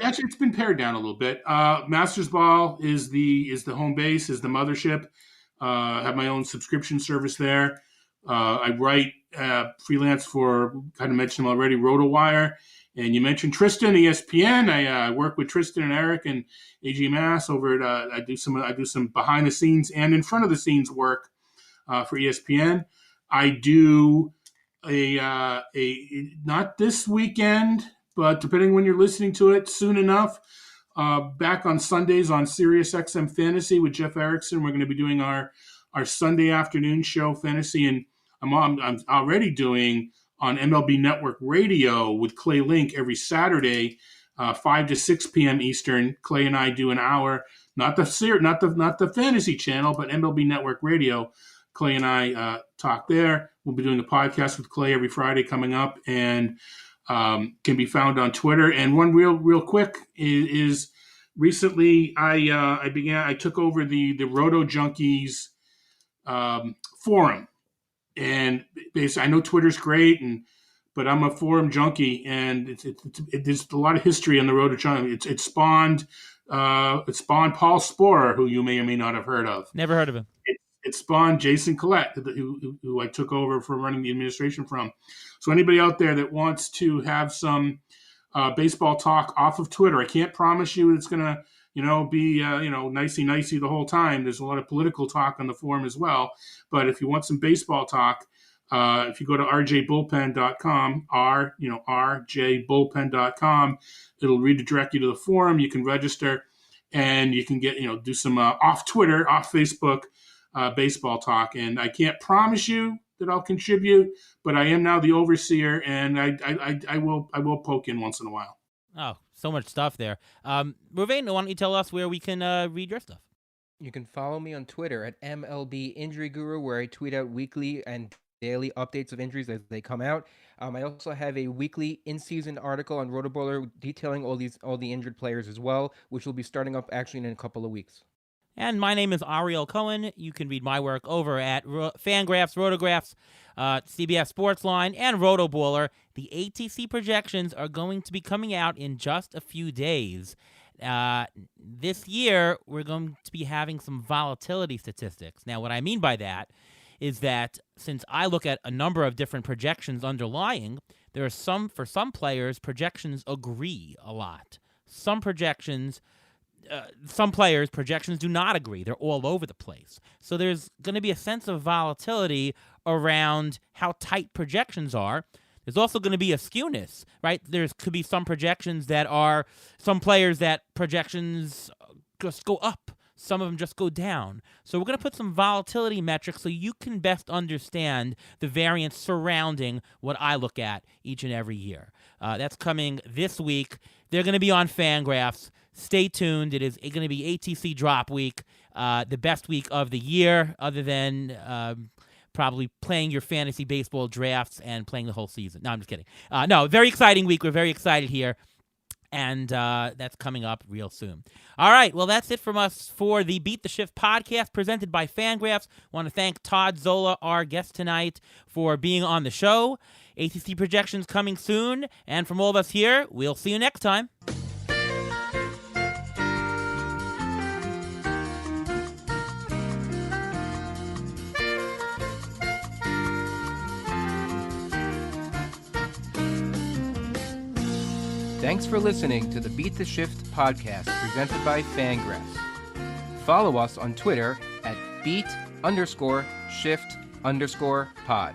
Actually, it's been pared down a little bit. Masters Ball is the home base, is the mothership. I have my own subscription service there. I write freelance for, kind of mentioned them already, RotoWire. And you mentioned Tristan, ESPN. I work with Tristan and Eric and AG Mass over at. I do some behind the scenes and in front of the scenes work for ESPN. I do a not this weekend, but depending when you're listening to it, soon enough. Back on Sundays on Sirius XM Fantasy with Jeff Erickson. We're going to be doing our Sunday afternoon show, Fantasy, and I'm already doing on MLB Network Radio with Clay Link every Saturday, 5 to 6 p.m. Eastern. Clay and I do an hour, not the fantasy channel, but MLB Network Radio. Clay and I talk there. We'll be doing a podcast with Clay every Friday coming up, and can be found on Twitter. And one real quick is recently I took over the Roto Junkies forum. And basically, I know Twitter's great, but I'm a forum junkie, and there's a lot of history on the Road to China. It spawned Paul Sporer, who you may or may not have heard of. Never heard of him. It spawned Jason Collette, who I took over from running the administration from. So anybody out there that wants to have some baseball talk off of Twitter, I can't promise you it's going to be nicey the whole time. There's a lot of political talk on the forum as well. But if you want some baseball talk, if you go to rjbullpen.com, rjbullpen.com, it'll redirect you to the forum. You can register, and you can get do some off Twitter, off Facebook baseball talk. And I can't promise you that I'll contribute, but I am now the overseer, and I will poke in once in a while. Oh, so much stuff there. Ravane, why don't you tell us where we can read your stuff? You can follow me on Twitter at MLB Injury Guru, where I tweet out weekly and daily updates of injuries as they come out. I also have a weekly in-season article on RotoBowler detailing all the injured players as well, which will be starting up actually in a couple of weeks. And my name is Ariel Cohen. You can read my work over at Fangraphs, Rotographs, CBS Sportsline, and RotoBowler. The ATC projections are going to be coming out in just a few days. This year, we're going to be having some volatility statistics. Now, what I mean by that is that since I look at a number of different projections underlying, there are for some players, projections agree a lot. Some players' projections do not agree. They're all over the place. So there's going to be a sense of volatility around how tight projections are. There's also going to be a skewness, right? There could be some projections some players that projections just go up. some of them just go down. So we're going to put some volatility metrics so you can best understand the variance surrounding what I look at each and every year. That's coming this week. They're going to be on Fangraphs. Stay tuned. It is going to be ATC drop week, the best week of the year, other than probably playing your fantasy baseball drafts and playing the whole season. No, I'm just kidding. No, very exciting week. We're very excited here. And that's coming up real soon. All right, well, that's it from us for the Beat the Shift podcast presented by Fangraphs. I want to thank Todd Zola, our guest tonight, for being on the show. ATC projections coming soon. And from all of us here, we'll see you next time. Thanks for listening to the Beat the Shift podcast presented by Fangraphs. Follow us on Twitter at beat_shift_pod.